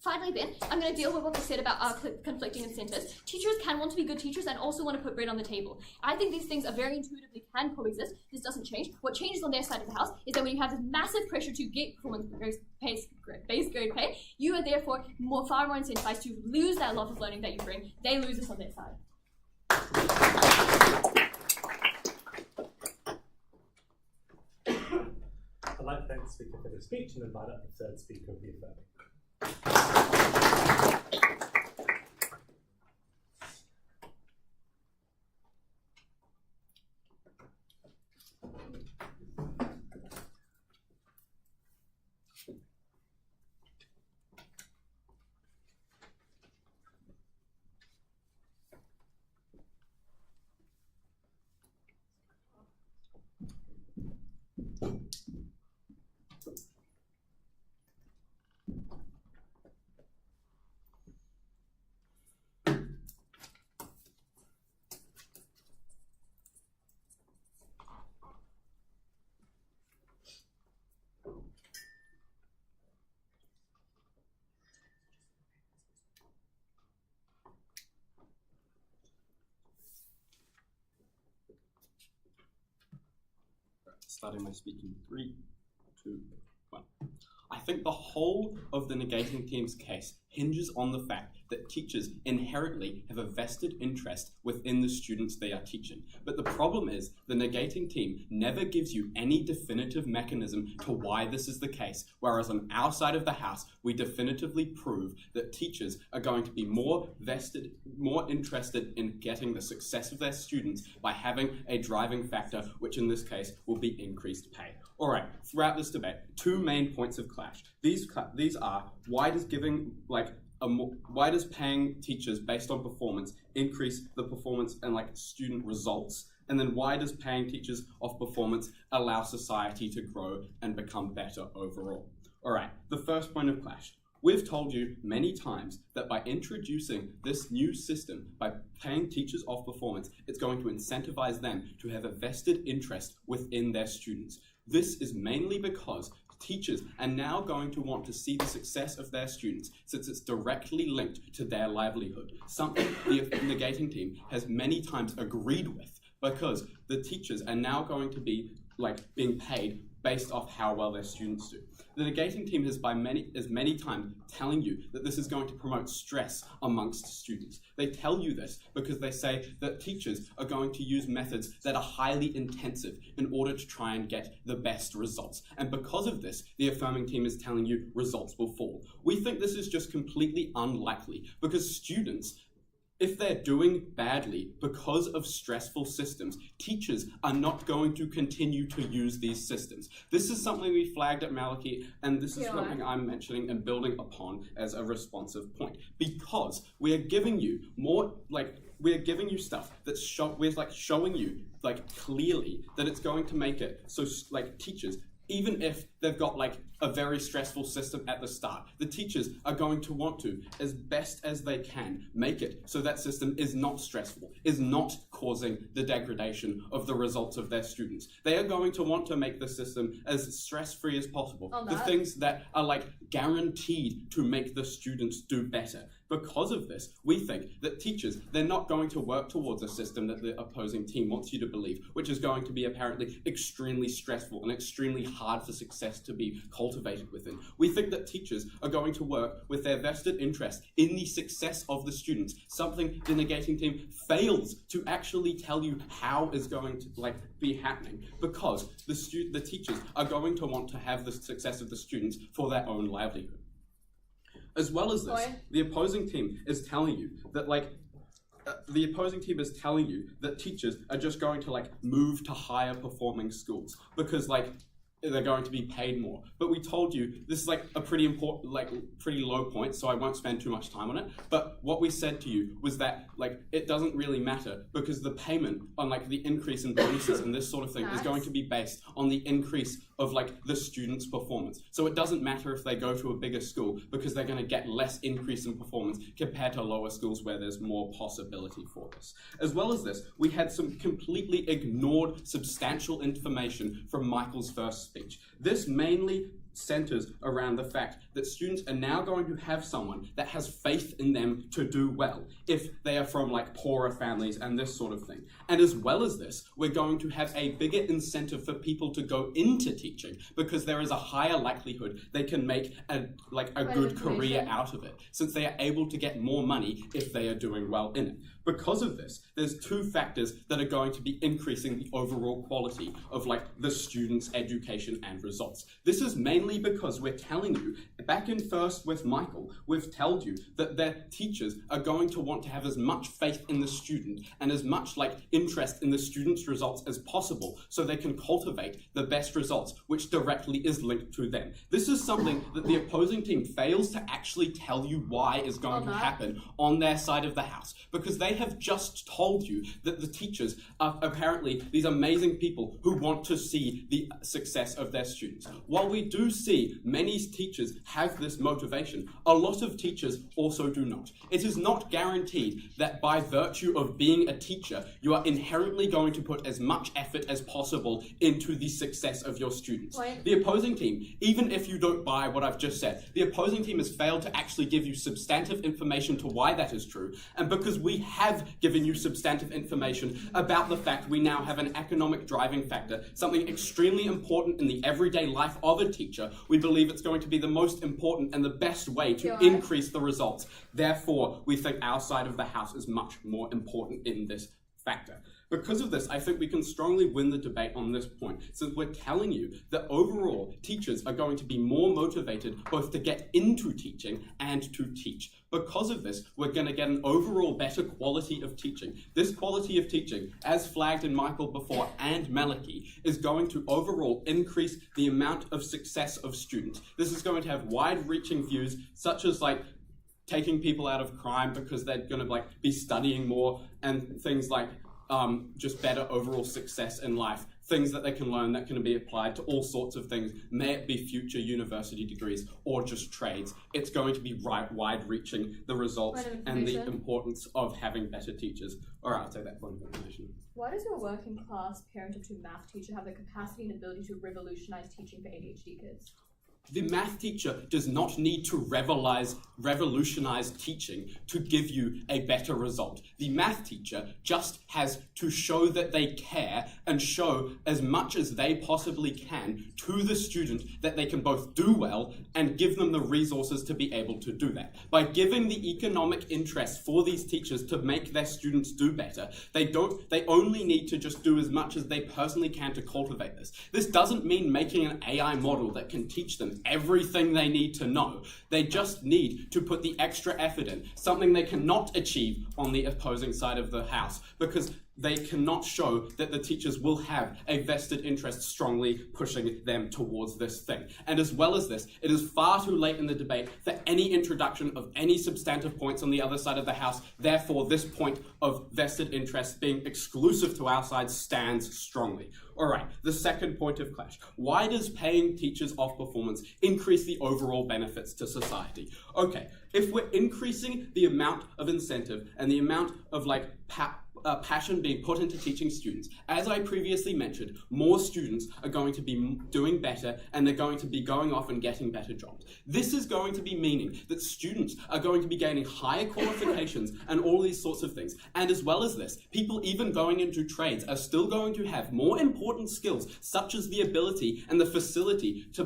Finally then, I'm going to deal with what we said about our conflicting incentives. Teachers can want to be good teachers and also want to put bread on the table. I think these things are very intuitively can coexist. This doesn't change. What changes on their side of the house is that when you have this massive pressure to get base grade pay, you are therefore far more incentivized to lose that love of learning that you bring. They lose this on their side. I'd like to thank the speaker for their speech and invite up the third speaker of the event. Starting my speech in 3, 2, 1. I think the whole of the negating team's case hinges on the fact that teachers inherently have a vested interest within the students they are teaching. But the problem is the negating team never gives you any definitive mechanism to why this is the case, whereas on our side of the house, we definitively prove that teachers are going to be more vested, more interested in getting the success of their students by having a driving factor, which in this case will be increased pay. All right, throughout this debate, two main points of clash. These are, why does paying teachers based on performance increase the performance and student results? And then why does paying teachers off performance allow society to grow and become better overall? All right, the first point of clash. We've told you many times that by introducing this new system, by paying teachers off performance, it's going to incentivize them to have a vested interest within their students. This is mainly because teachers are now going to want to see the success of their students since it's directly linked to their livelihood, something the negating team has many times agreed with, because the teachers are now going to be being paid based off how well their students do. The negating team is many times telling you that this is going to promote stress amongst students. They tell you this because they say that teachers are going to use methods that are highly intensive in order to try and get the best results. And because of this, the affirming team is telling you results will fall. We think this is just completely unlikely because students, if they're doing badly because of stressful systems, teachers are not going to continue to use these systems. This is something we flagged at Maliki, and this is something I'm mentioning and building upon as a responsive point. Because we are giving you we are giving you stuff that's showing you clearly that it's going to make it so teachers, even if they've got a very stressful system at the start, the teachers are going to want to, as best as they can, make it so that system is not stressful, is not causing the degradation of the results of their students. They are going to want to make the system as stress-free as possible. The things that are guaranteed to make the students do better. Because of this, we think that teachers, they're not going to work towards a system that the opposing team wants you to believe, which is going to be apparently extremely stressful and extremely hard for success to be cultivated within. We think that teachers are going to work with their vested interest in the success of the students, something the negating team fails to actually tell you how is going to be happening, because the teachers are going to want to have the success of the students for their own livelihood. As well as this, the opposing team is telling you that teachers are just going to move to higher performing schools because they're going to be paid more. But we told you this is a pretty important, pretty low point, so I won't spend too much time on it. But what we said to you was that it doesn't really matter because the payment on the increase in bonuses and this sort of thing is going to be based on the increase of the students' performance. So it doesn't matter if they go to a bigger school because they're going to get less increase in performance compared to lower schools where there's more possibility for this. As well as this, we had some completely ignored substantial information from Michael's first speech. This mainly centers around the fact that students are now going to have someone that has faith in them to do well if they are from poorer families and this sort of thing. And as well as this, we're going to have a bigger incentive for people to go into teaching because there is a higher likelihood they can make a good career out of it since they are able to get more money if they are doing well in it. Because of this, there's two factors that are going to be increasing the overall quality of the students' education and results. This is mainly because we're telling you, back in first with Michael, we've told you that their teachers are going to want to have as much faith in the student and as much interest in the student's results as possible so they can cultivate the best results, which directly is linked to them. This is something that the opposing team fails to actually tell you why is going to happen on their side of the house, because they have just told you that the teachers are apparently these amazing people who want to see the success of their students. While we do see many teachers have this motivation, a lot of teachers also do not. It is not guaranteed that by virtue of being a teacher, you are inherently going to put as much effort as possible into the success of your students. The opposing team, even if you don't buy what I've just said, the opposing team has failed to actually give you substantive information to why that is true. And because we have given you substantive information about the fact we now have an economic driving factor, something extremely important in the everyday life of a teacher, we believe it's going to be the most important and the best way to increase the results. Therefore, we think our side of the house is much more important in this factor. Because of this, I think we can strongly win the debate on this point, since we're telling you that overall, teachers are going to be more motivated both to get into teaching and to teach. Because of this, we're going to get an overall better quality of teaching. This quality of teaching, as flagged in Michael before and Maliki, is going to overall increase the amount of success of students. This is going to have wide-reaching views, such as taking people out of crime because they're going to be studying more, and things just better overall success in life, things that they can learn that can be applied to all sorts of things, may it be future university degrees or just trades. It's going to be wide-reaching, the results and the importance of having better teachers. All right, I'll take that point of information. Why does your working class parent of two math teacher have the capacity and ability to revolutionize teaching for ADHD kids? The math teacher does not need to revolutionize teaching to give you a better result. The math teacher just has to show that they care and show as much as they possibly can to the student that they can both do well and give them the resources to be able to do that. By giving the economic interest for these teachers to make their students do better, they only need to just do as much as they personally can to cultivate this. This doesn't mean making an AI model that can teach them everything they need to know. They just need to put the extra effort in, something they cannot achieve on the opposing side of the house, because they cannot show that the teachers will have a vested interest strongly pushing them towards this thing. And as well as this, it is far too late in the debate for any introduction of any substantive points on the other side of the house. Therefore, this point of vested interest being exclusive to our side stands strongly. All right, the second point of clash. Why does paying teachers off performance increase the overall benefits to society? Okay, if we're increasing the amount of incentive and the amount of passion being put into teaching students, as I previously mentioned, more students are going to be doing better and they're going to be going off and getting better jobs. This is going to be meaning that students are going to be gaining higher qualifications and all these sorts of things. And as well as this, people even going into trades are still going to have more important skills, such as the ability and the facility to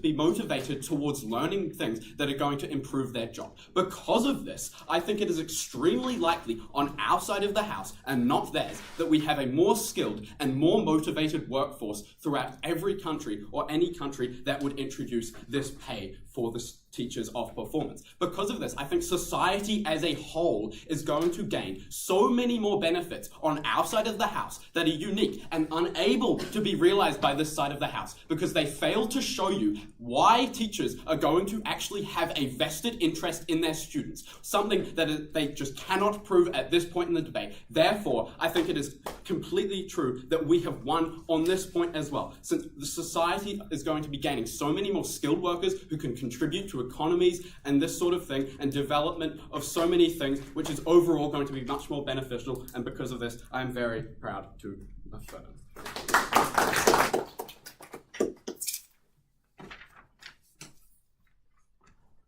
be motivated towards learning things that are going to improve their job. Because of this, I think it is extremely likely on our side of the house and not theirs that we have a more skilled and more motivated workforce throughout every country or any country that would introduce this pay for the teachers of performance. Because of this, I think society as a whole is going to gain so many more benefits on our side of the house that are unique and unable to be realized by this side of the house, because they fail to show you why teachers are going to actually have a vested interest in their students, something that they just cannot prove at this point in the debate. Therefore, I think it is completely true that we have won on this point as well, since the society is going to be gaining so many more skilled workers who can contribute to economies and this sort of thing, and development of so many things, which is overall going to be much more beneficial. And because of this, I am very proud to affirm.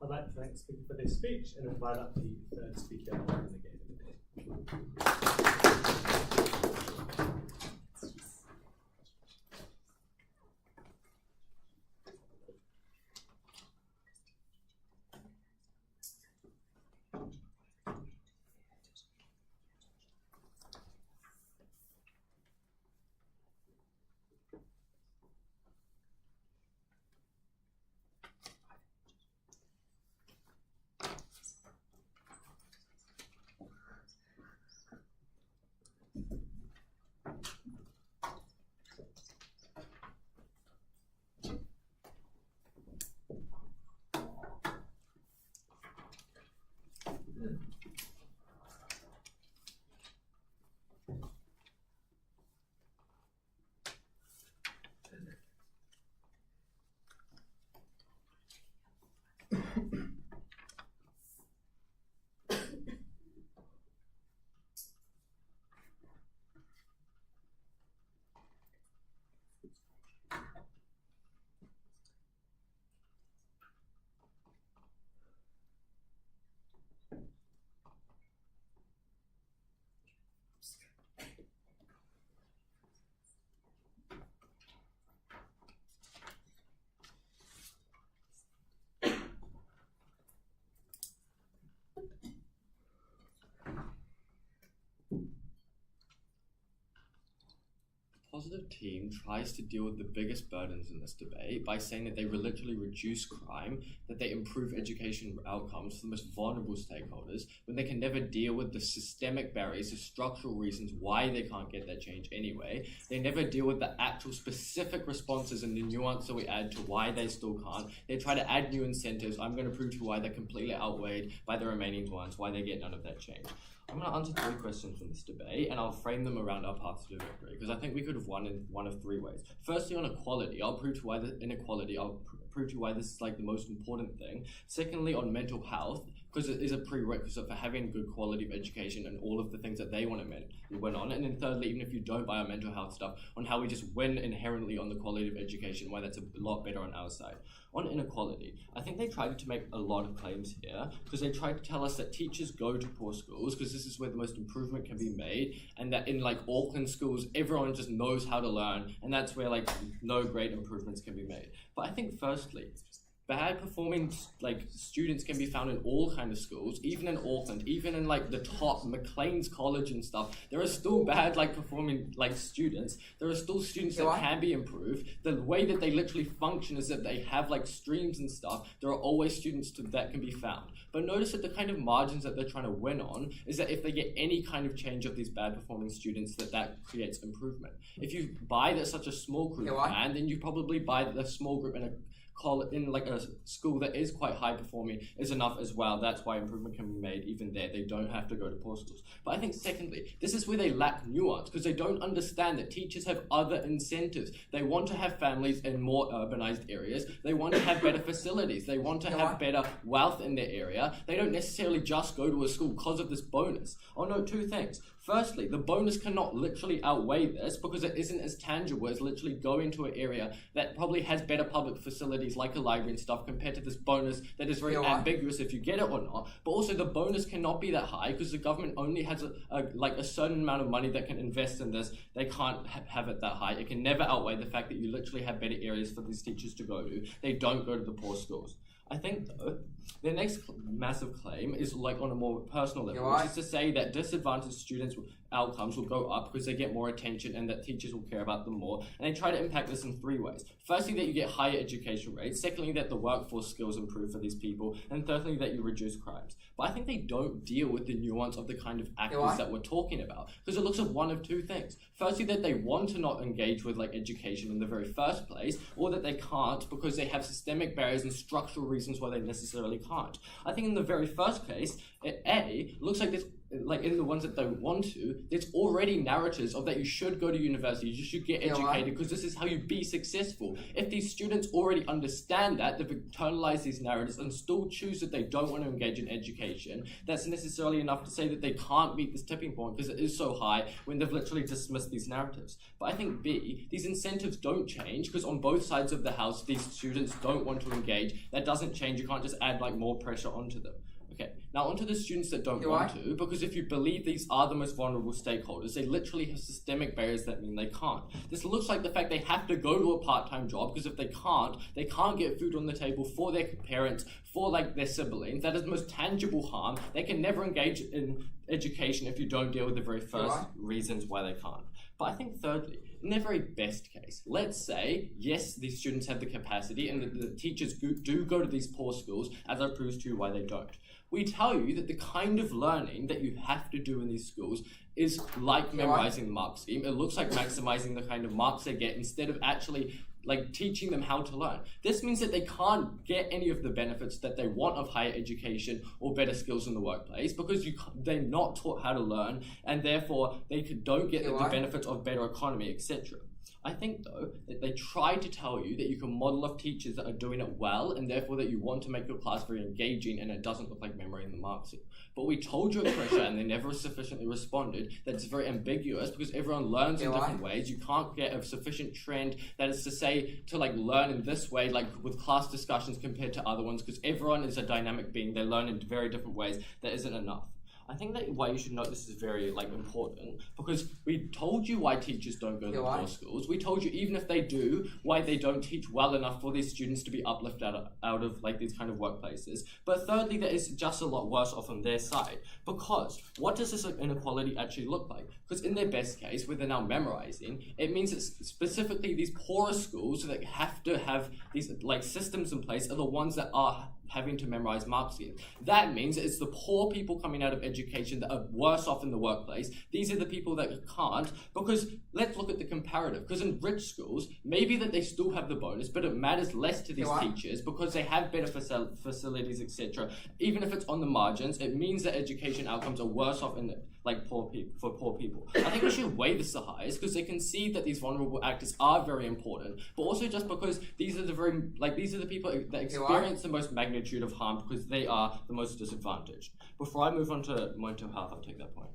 I'd like to thank the speaker for their speech and invite up the third speaker in the debate. Positive team tries to deal with the biggest burdens in this debate by saying that they literally reduce crime, that they improve education outcomes for the most vulnerable stakeholders, when they can never deal with the systemic barriers, the structural reasons why they can't get that change anyway. They never deal with the actual specific responses and the nuance that we add to why they still can't. They try to add new incentives. I'm going to prove to you why they're completely outweighed by the remaining ones, why they get none of that change. I'm going to answer 3 questions from this debate, and I'll frame them around our path to victory, because I think we could have won in one of 3 ways. Firstly, on equality, I'll prove to why the inequality, prove to you why this is like the most important thing. Secondly, on mental health, because it is a prerequisite for having good quality of education and all of the things that they want to win on. And then thirdly, even if you don't buy our mental health stuff, on how we just win inherently on the quality of education, why that's a lot better on our side. On inequality, I think they tried to make a lot of claims here, because they tried to tell us that teachers go to poor schools because this is where the most improvement can be made, and that in like Auckland schools, everyone just knows how to learn, and that's where like no great improvements can be made. But I think firstly, bad performing like students can be found in all kind of schools, even in Auckland, even in like the top Maclean's College and stuff. There are still bad like performing like students. There are still students that can be improved. The way that they literally function is that they have like streams and stuff. There are always students that can be found. But notice that the kind of margins that they're trying to win on is that if they get any kind of change of these bad performing students, that creates improvement. If you buy that such a small group plan, then you probably buy the small group in like a school that is quite high performing is enough as well. That's why improvement can be made even there. They don't have to go to poor schools. But I think secondly, this is where they lack nuance, because they don't understand that teachers have other incentives. They want to have families in more urbanized areas. They want to have better facilities. They want to have better wealth in their area. They don't necessarily just go to a school because of this bonus. I'll note 2 things. Firstly, the bonus cannot literally outweigh this because it isn't as tangible as literally going to an area that probably has better public facilities like a library and stuff compared to this bonus that is very ambiguous if you get it or not. But also the bonus cannot be that high because the government only has a certain amount of money that can invest in this. They can't have it that high. It can never outweigh the fact that you literally have better areas for these teachers to go to. They don't go to the poor schools. I think, though, their next massive claim is like on a more personal level, which is to say that disadvantaged students' outcomes will go up because they get more attention and that teachers will care about them more. And they try to impact this in 3 ways. Firstly, that you get higher education rates. Secondly, that the workforce skills improve for these people. And thirdly, that you reduce crimes. But I think they don't deal with the nuance of the kind of actors that we're talking about, because it looks at one of 2 things. Firstly, that they want to not engage with like education in the very first place, or that they can't because they have systemic barriers and structural reasons why they necessarily can't. I think in the very first case, it looks like this, like in the ones that they want to, there's already narratives of that you should go to university, you should get educated because this is how you be successful. If these students already understand that, they've internalized these narratives and still choose that they don't want to engage in education, that's necessarily enough to say that they can't meet this tipping point because it is so high when they've literally dismissed these narratives. But I think B, these incentives don't change because on both sides of the house, these students don't want to engage. That doesn't change. You can't just add like more pressure onto them. Okay, now onto the students that don't want to, because if you believe these are the most vulnerable stakeholders, they literally have systemic barriers that mean they can't. This looks like the fact they have to go to a part-time job, because if they can't get food on the table for their parents, for like their siblings. That is the most tangible harm. They can never engage in education if you don't deal with the very first reasons why they can't. But I think thirdly, in their very best case, let's say, yes, these students have the capacity and the teachers do go to these poor schools, as I proved to you why they don't. We tell you that the kind of learning that you have to do in these schools is like memorizing the mark scheme. It looks like maximizing the kind of marks they get instead of actually like teaching them how to learn. This means that they can't get any of the benefits that they want of higher education or better skills in the workplace because they're not taught how to learn, and therefore they don't get the benefits of better economy, etc. I think, though, that they try to tell you that you can model off teachers that are doing it well, and therefore that you want to make your class very engaging and it doesn't look like memory in the marks. But we told you at pressure, and they never sufficiently responded, that it's very ambiguous because everyone learns in different ways. You can't get a sufficient trend, that is to say, to like learn in this way, like with class discussions compared to other ones, because everyone is a dynamic being. They learn in very different ways. That isn't enough. I think that why you should note this is very like important, because we told you why teachers don't go to poor schools. We told you even if they do, why they don't teach well enough for these students to be uplifted out of like these kind of workplaces. But thirdly, that is just a lot worse off on their side, because what does this inequality actually look like? Because in their best case, where they're now memorizing, it means that specifically these poorer schools that have to have these like systems in place are the ones that having to memorize mark schemes. That means it's the poor people coming out of education that are worse off in the workplace. These are the people that can't, because let's look at the comparative. Because in rich schools, maybe that they still have the bonus, but it matters less to these teachers because they have better facilities, etc. Even if it's on the margins, it means that education outcomes are worse off in poor people. I think we should weigh this the highest because they can see that these vulnerable actors are very important, but also just because these are the people that experience the most magnitude of harm because they are the most disadvantaged. Before I move on to mental health, I'll take that point.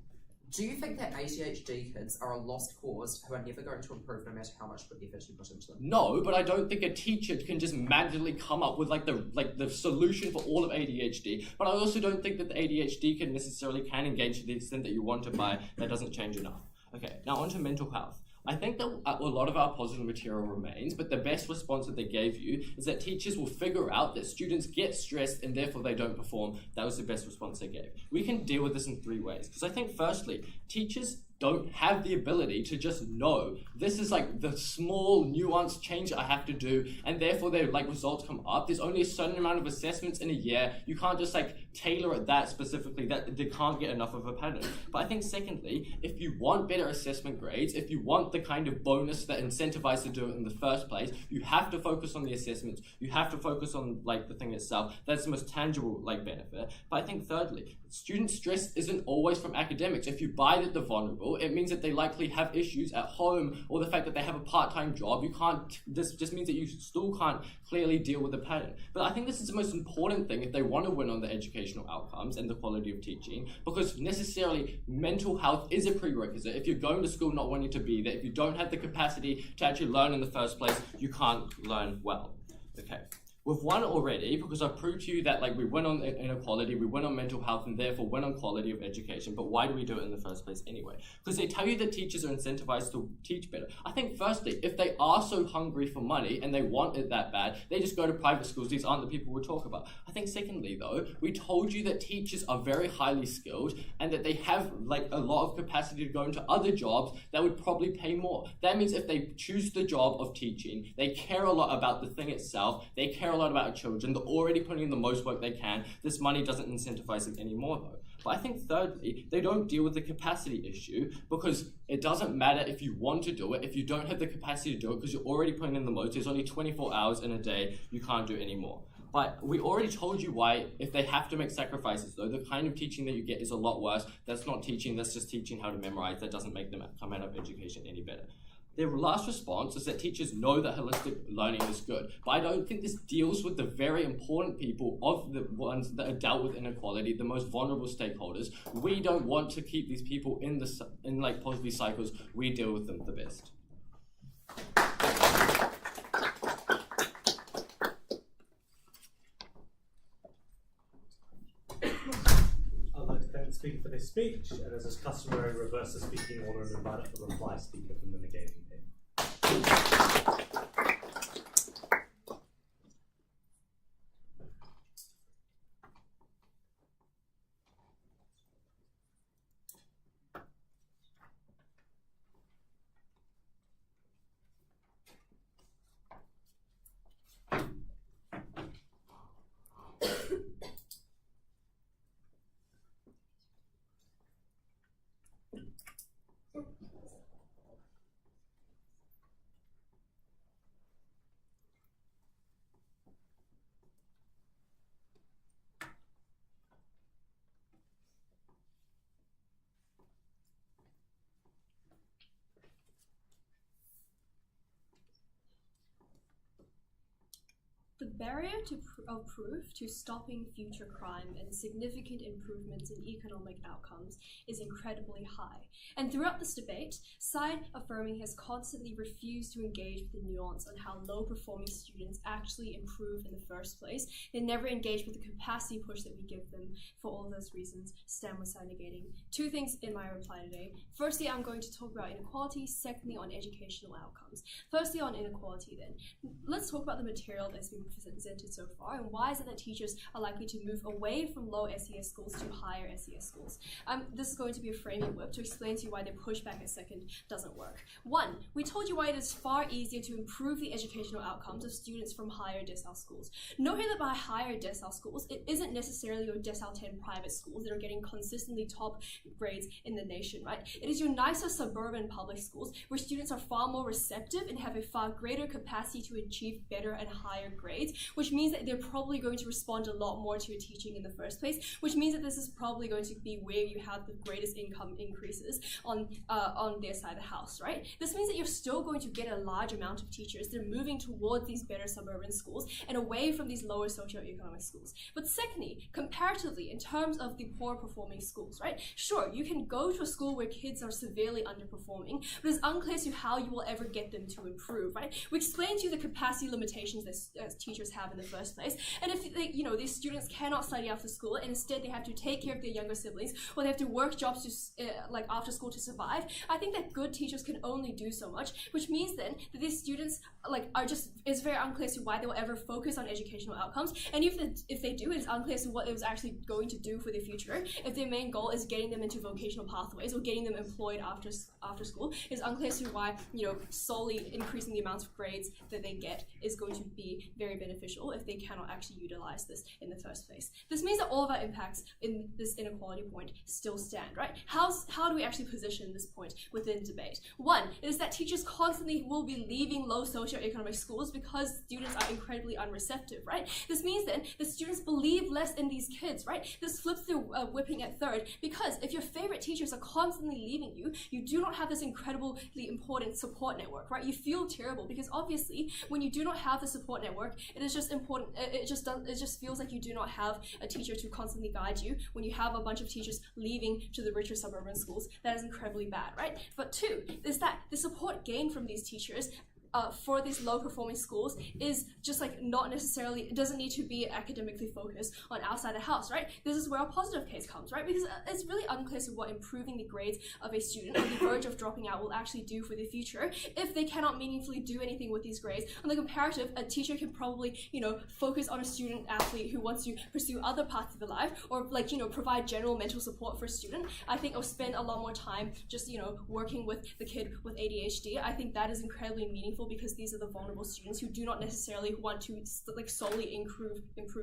Do you think that ADHD kids are a lost cause who are never going to improve no matter how much effort you put into them? No, but I don't think a teacher can just magically come up with the solution for all of ADHD. But I also don't think that the ADHD kid necessarily can engage to the extent that you want to by that doesn't change enough. Okay, now on to mental health. I think that a lot of our positive material remains, but the best response that they gave you is that teachers will figure out that students get stressed and therefore they don't perform. That was the best response they gave. We can deal with this in 3 ways. Because I think firstly, teachers don't have the ability to just know this is the small nuanced change I have to do, and therefore their results come up. There's only a certain amount of assessments in a year. You can't just tailor it that specifically, that they can't get enough of a pattern. But I think secondly, if you want better assessment grades, if you want the kind of bonus that incentivizes to do it in the first place, you have to focus on the assessments. You have to focus on the thing itself. That's the most tangible benefit. But I think thirdly, student stress isn't always from academics. If you buy that they're vulnerable, it means that they likely have issues at home, or the fact that they have a part-time job. This just means that you still can't clearly deal with the pattern. But I think this is the most important thing if they want to win on the educational outcomes and the quality of teaching, because necessarily mental health is a prerequisite. If you're going to school not wanting to be there, if you don't have the capacity to actually learn in the first place, you can't learn well. Okay. We've won already because I've proved to you that we win on inequality, we win on mental health, and therefore win on quality of education. But why do we do it in the first place anyway? Because they tell you that teachers are incentivized to teach better. I think firstly, if they are so hungry for money and they want it that bad, they just go to private schools. These aren't the people we talk about. I think secondly though, we told you that teachers are very highly skilled and that they have a lot of capacity to go into other jobs that would probably pay more. That means if they choose the job of teaching, they care a lot about the thing itself, they care a lot about our children, they're already putting in the most work they can. This money doesn't incentivize them anymore though. But I think thirdly, they don't deal with the capacity issue because it doesn't matter if you want to do it, if you don't have the capacity to do it because you're already putting in the most. There's only 24 hours in a day, you can't do anymore. But we already told you why, if they have to make sacrifices though, the kind of teaching that you get is a lot worse. That's not teaching, that's just teaching how to memorize. That doesn't make them come out of education any better. Their last response is that teachers know that holistic learning is good, but I don't think this deals with the very important people of the ones that are dealt with inequality, the most vulnerable stakeholders. We don't want to keep these people in poverty cycles. We deal with them the best. I'd like to thank the speaker for this speech, and as is customary, reverse the speaking order and invite up the reply speaker from the negating team. The barrier of proof to stopping future crime and significant improvements in economic outcomes is incredibly high. And throughout this debate, side affirming has constantly refused to engage with the nuance on how low-performing students actually improve in the first place. They never engage with the capacity push that we give them. For all those reasons, STEM was side negating. 2 things in my reply today. Firstly, I'm going to talk about inequality. Secondly, on educational outcomes. Firstly, on inequality then. Let's talk about the material that's been presented so far, and why is it that teachers are likely to move away from low SES schools to higher SES schools? This is going to be a framing whip to explain to you why the pushback at second doesn't work. One, we told you why it is far easier to improve the educational outcomes of students from higher decile schools. Note here that by higher decile schools, it isn't necessarily your decile 10 private schools that are getting consistently top grades in the nation, right? It is your nicer suburban public schools where students are far more receptive and have a far greater capacity to achieve better and higher grades, which means that they're probably going to respond a lot more to your teaching in the first place, which means that this is probably going to be where you have the greatest income increases on their side of the house, right? This means that you're still going to get a large amount of teachers that are moving towards these better suburban schools and away from these lower socioeconomic schools. But secondly, comparatively, in terms of the poor performing schools, right? Sure, you can go to a school where kids are severely underperforming, but it's unclear to how you will ever get them to improve, right? We explained to you the capacity limitations that teachers have in the first place, and if they, these students cannot study after school, and instead they have to take care of their younger siblings, or they have to work jobs to after school to survive, I think that good teachers can only do so much, which means then that these students it's very unclear as to why they will ever focus on educational outcomes, and if they do, it's unclear as to what it was actually going to do for their future. If their main goal is getting them into vocational pathways or getting them employed after school, it's unclear as to why solely increasing the amount of grades that they get is going to be very beneficial if they cannot actually utilize this in the first place. This means that all of our impacts in this inequality point still stand, right? How do we actually position this point within debate? One is that teachers constantly will be leaving low socioeconomic schools because students are incredibly unreceptive, right? This means then that students believe less in these kids, right? This flips the whipping at third, because if your favorite teachers are constantly leaving you, you do not have this incredibly important support network, right? You feel terrible because obviously when you do not have the support network, it is just important. It just feels like you do not have a teacher to constantly guide you. When you have a bunch of teachers leaving to the richer suburban schools, that is incredibly bad, right? But two is that the support gained from these teachers for these low performing schools is just not necessarily, it doesn't need to be academically focused on outside the house, right? This is where a positive case comes, right? Because it's really unclear as to what improving the grades of a student on the verge of dropping out will actually do for the future if they cannot meaningfully do anything with these grades. On the comparative, a teacher can probably, focus on a student athlete who wants to pursue other paths of their life, or provide general mental support for a student. I think I'll spend a lot more time just, working with the kid with ADHD. I think that is incredibly meaningful because these are the vulnerable students who do not necessarily want to solely improve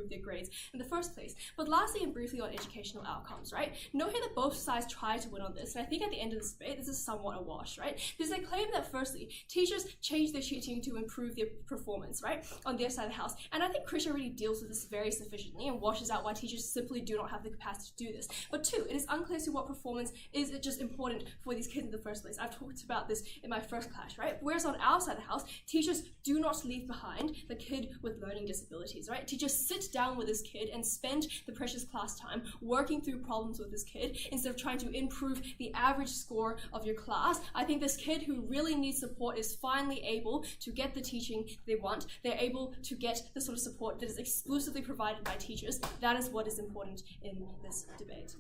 their grades in the first place. But lastly and briefly on educational outcomes, right? Note here that both sides try to win on this, and I think at the end of this debate, this is somewhat a wash, right? Because they claim that firstly, teachers change their teaching to improve their performance, right, on their side of the house. And I think Chris already deals with this very sufficiently and washes out why teachers simply do not have the capacity to do this. But two, it is unclear as to what performance is just important for these kids in the first place. I've talked about this in my first class, right? Whereas on our side of the house, teachers do not leave behind the kid with learning disabilities, right? Teachers sit down with this kid and spend the precious class time working through problems with this kid instead of trying to improve the average score of your class. I think this kid who really needs support is finally able to get the teaching they want. They're able to get the sort of support that is exclusively provided by teachers. That is what is important in this debate.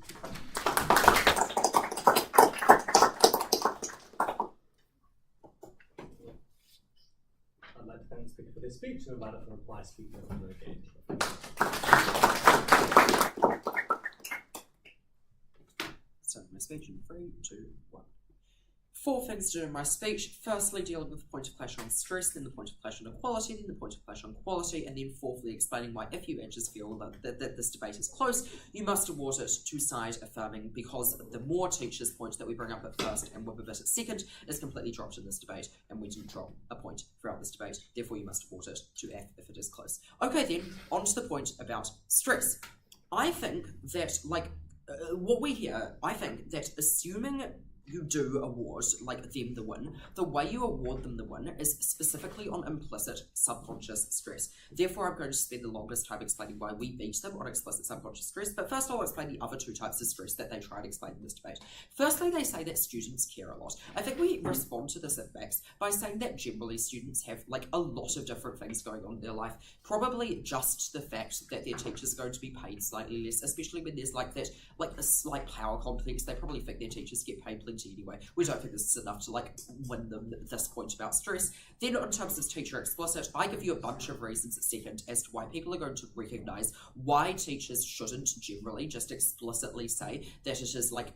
I'd like to thank the speaker for their speech and invite up the reply speaker from the engagement. So my speech in 3, 2, 1. 4 things to do in my speech. Firstly, dealing with the point of clash on stress, then the point of clash on equality, then the point of clash on quality, and then fourthly, explaining why if you edges feel that this debate is close, you must award it to side affirming, because the more teachers' point that we bring up at first and whip a bit at second is completely dropped in this debate, and we didn't drop a point throughout this debate, therefore you must award it to F if it is close. Okay then, on to the point about stress. I think that, what we hear, I think that assuming you do award them the win, the way you award them the win is specifically on implicit subconscious stress. Therefore, I'm going to spend the longest time explaining why we beat them on explicit subconscious stress, but first I'll explain the other 2 types of stress that they try to explain in this debate. Firstly, they say that students care a lot. I think we respond to this at Max by saying that generally students have a lot of different things going on in their life. Probably just the fact that their teachers are going to be paid slightly less, especially when there's a slight power complex. They probably think their teachers get paid plenty community anyway. We don't think this is enough to like win them this point about stress. Then in terms of teacher explicit, I give you a bunch of reasons at second as to why people are going to recognise why teachers shouldn't generally just explicitly say that it is like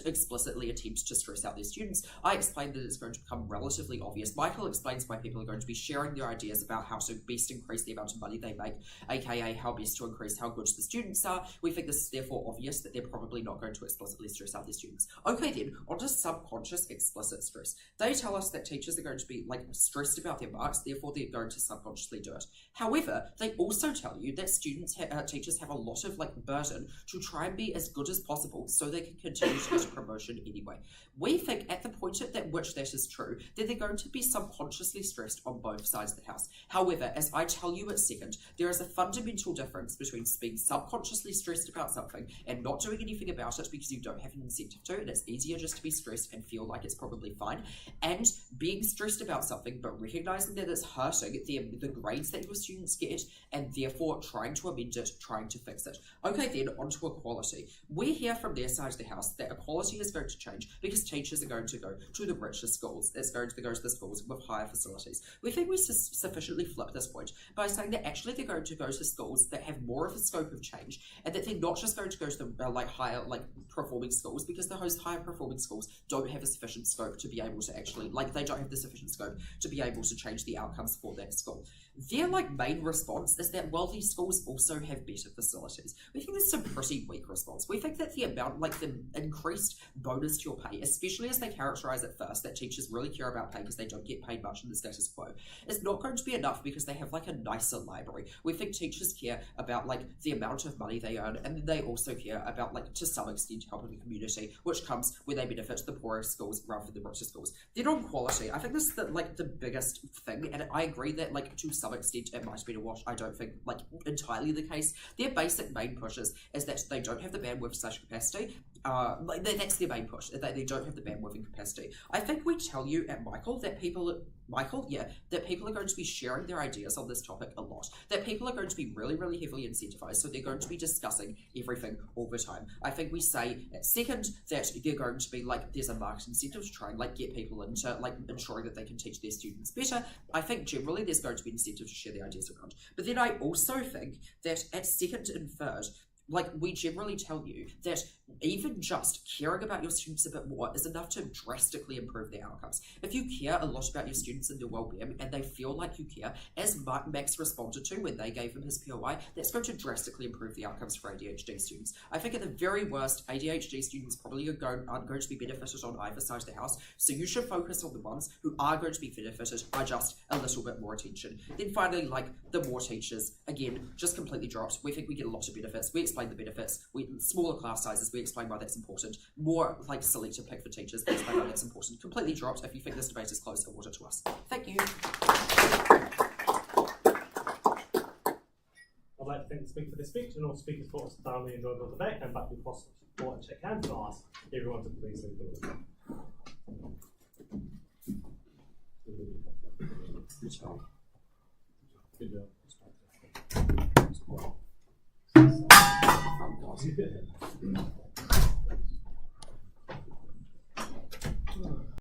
explicitly attempt to stress out their students. I explain that it's going to become relatively obvious. Michael explains why people are going to be sharing their ideas about how to best increase the amount of money they make, aka how best to increase how good the students are. We think this is therefore obvious that they're probably not going to explicitly stress out their students. Okay then, on to subconscious explicit stress. They tell us that teachers are going to be like stressed about their marks, therefore they're going to subconsciously do it. However, they also tell you that teachers have a lot of like burden to try and be as good as possible so they can continue to get a promotion anyway. We think at the point at which that is true, that they're going to be subconsciously stressed on both sides of the house. However, as I tell you at second, there is a fundamental difference between being subconsciously stressed about something and not doing anything about it because you don't have an incentive to, and it's easier just to be stressed and feel like it's probably fine, and being stressed about something but recognizing that it's hurting the grades that your students get and therefore trying to amend it, trying to fix it. Okay then, on to equality. We hear from their side of the house that equality is going to change because teachers are going to go to the richer schools. It's going to go to the schools with higher facilities. We think we sufficiently flip this point by saying that actually they're going to go to schools that have more of a scope of change, and that they're not just going to go to the higher performing schools, because those higher performing schools don't have a sufficient scope to be able to actually they don't have the sufficient scope to be able to change the outcomes for that school. Their main response is that these schools also have better facilities. We think this is a pretty weak response. We think that the amount the increased bonus to your pay, especially as they characterize it first that teachers really care about pay because they don't get paid much in the status quo, is not going to be enough because they have a nicer library. We think teachers care about the amount of money they earn, and they also care about to some extent helping the community, which comes when they benefit the poorest schools rather than the richer schools. Then on quality, I think this is the biggest thing, and I agree that to some extent it might have been a wash. I don't think entirely the case. Their basic main pushes is that they don't have the bandwidth/capacity. That's their main push. They don't have the bandwidth and capacity. I think we tell you at Michael that people are going to be sharing their ideas on this topic a lot. That people are going to be really, really heavily incentivized, so they're going to be discussing everything all the time. I think we say at second that they're going to be there's a market incentive to try and get people into ensuring that they can teach their students better. I think generally there's going to be incentive to share their ideas around. But then I also think that at second and third, we generally tell you that even just caring about your students a bit more is enough to drastically improve their outcomes. If you care a lot about your students and their well-being, and they feel like you care, as Max responded to when they gave him his POI, that's going to drastically improve the outcomes for ADHD students. I think at the very worst, ADHD students probably aren't going to be benefited on either side of the house, so you should focus on the ones who are going to be benefited by just a little bit more attention. Then finally, the more teachers, again, just completely dropped. We think we get a lot of benefits. We explain the benefits. Smaller class sizes, we explain why that's important. More selective pick for teachers, we explain why that's important. Completely dropped. If you think this debate is close, award it to us. Thank you. I'd like to thank the speaker for this speech, and all speakers for us thoroughly enjoyed the debate, and back to the possible support and shake hands, and I'll ask everyone to please leave the room. Good job.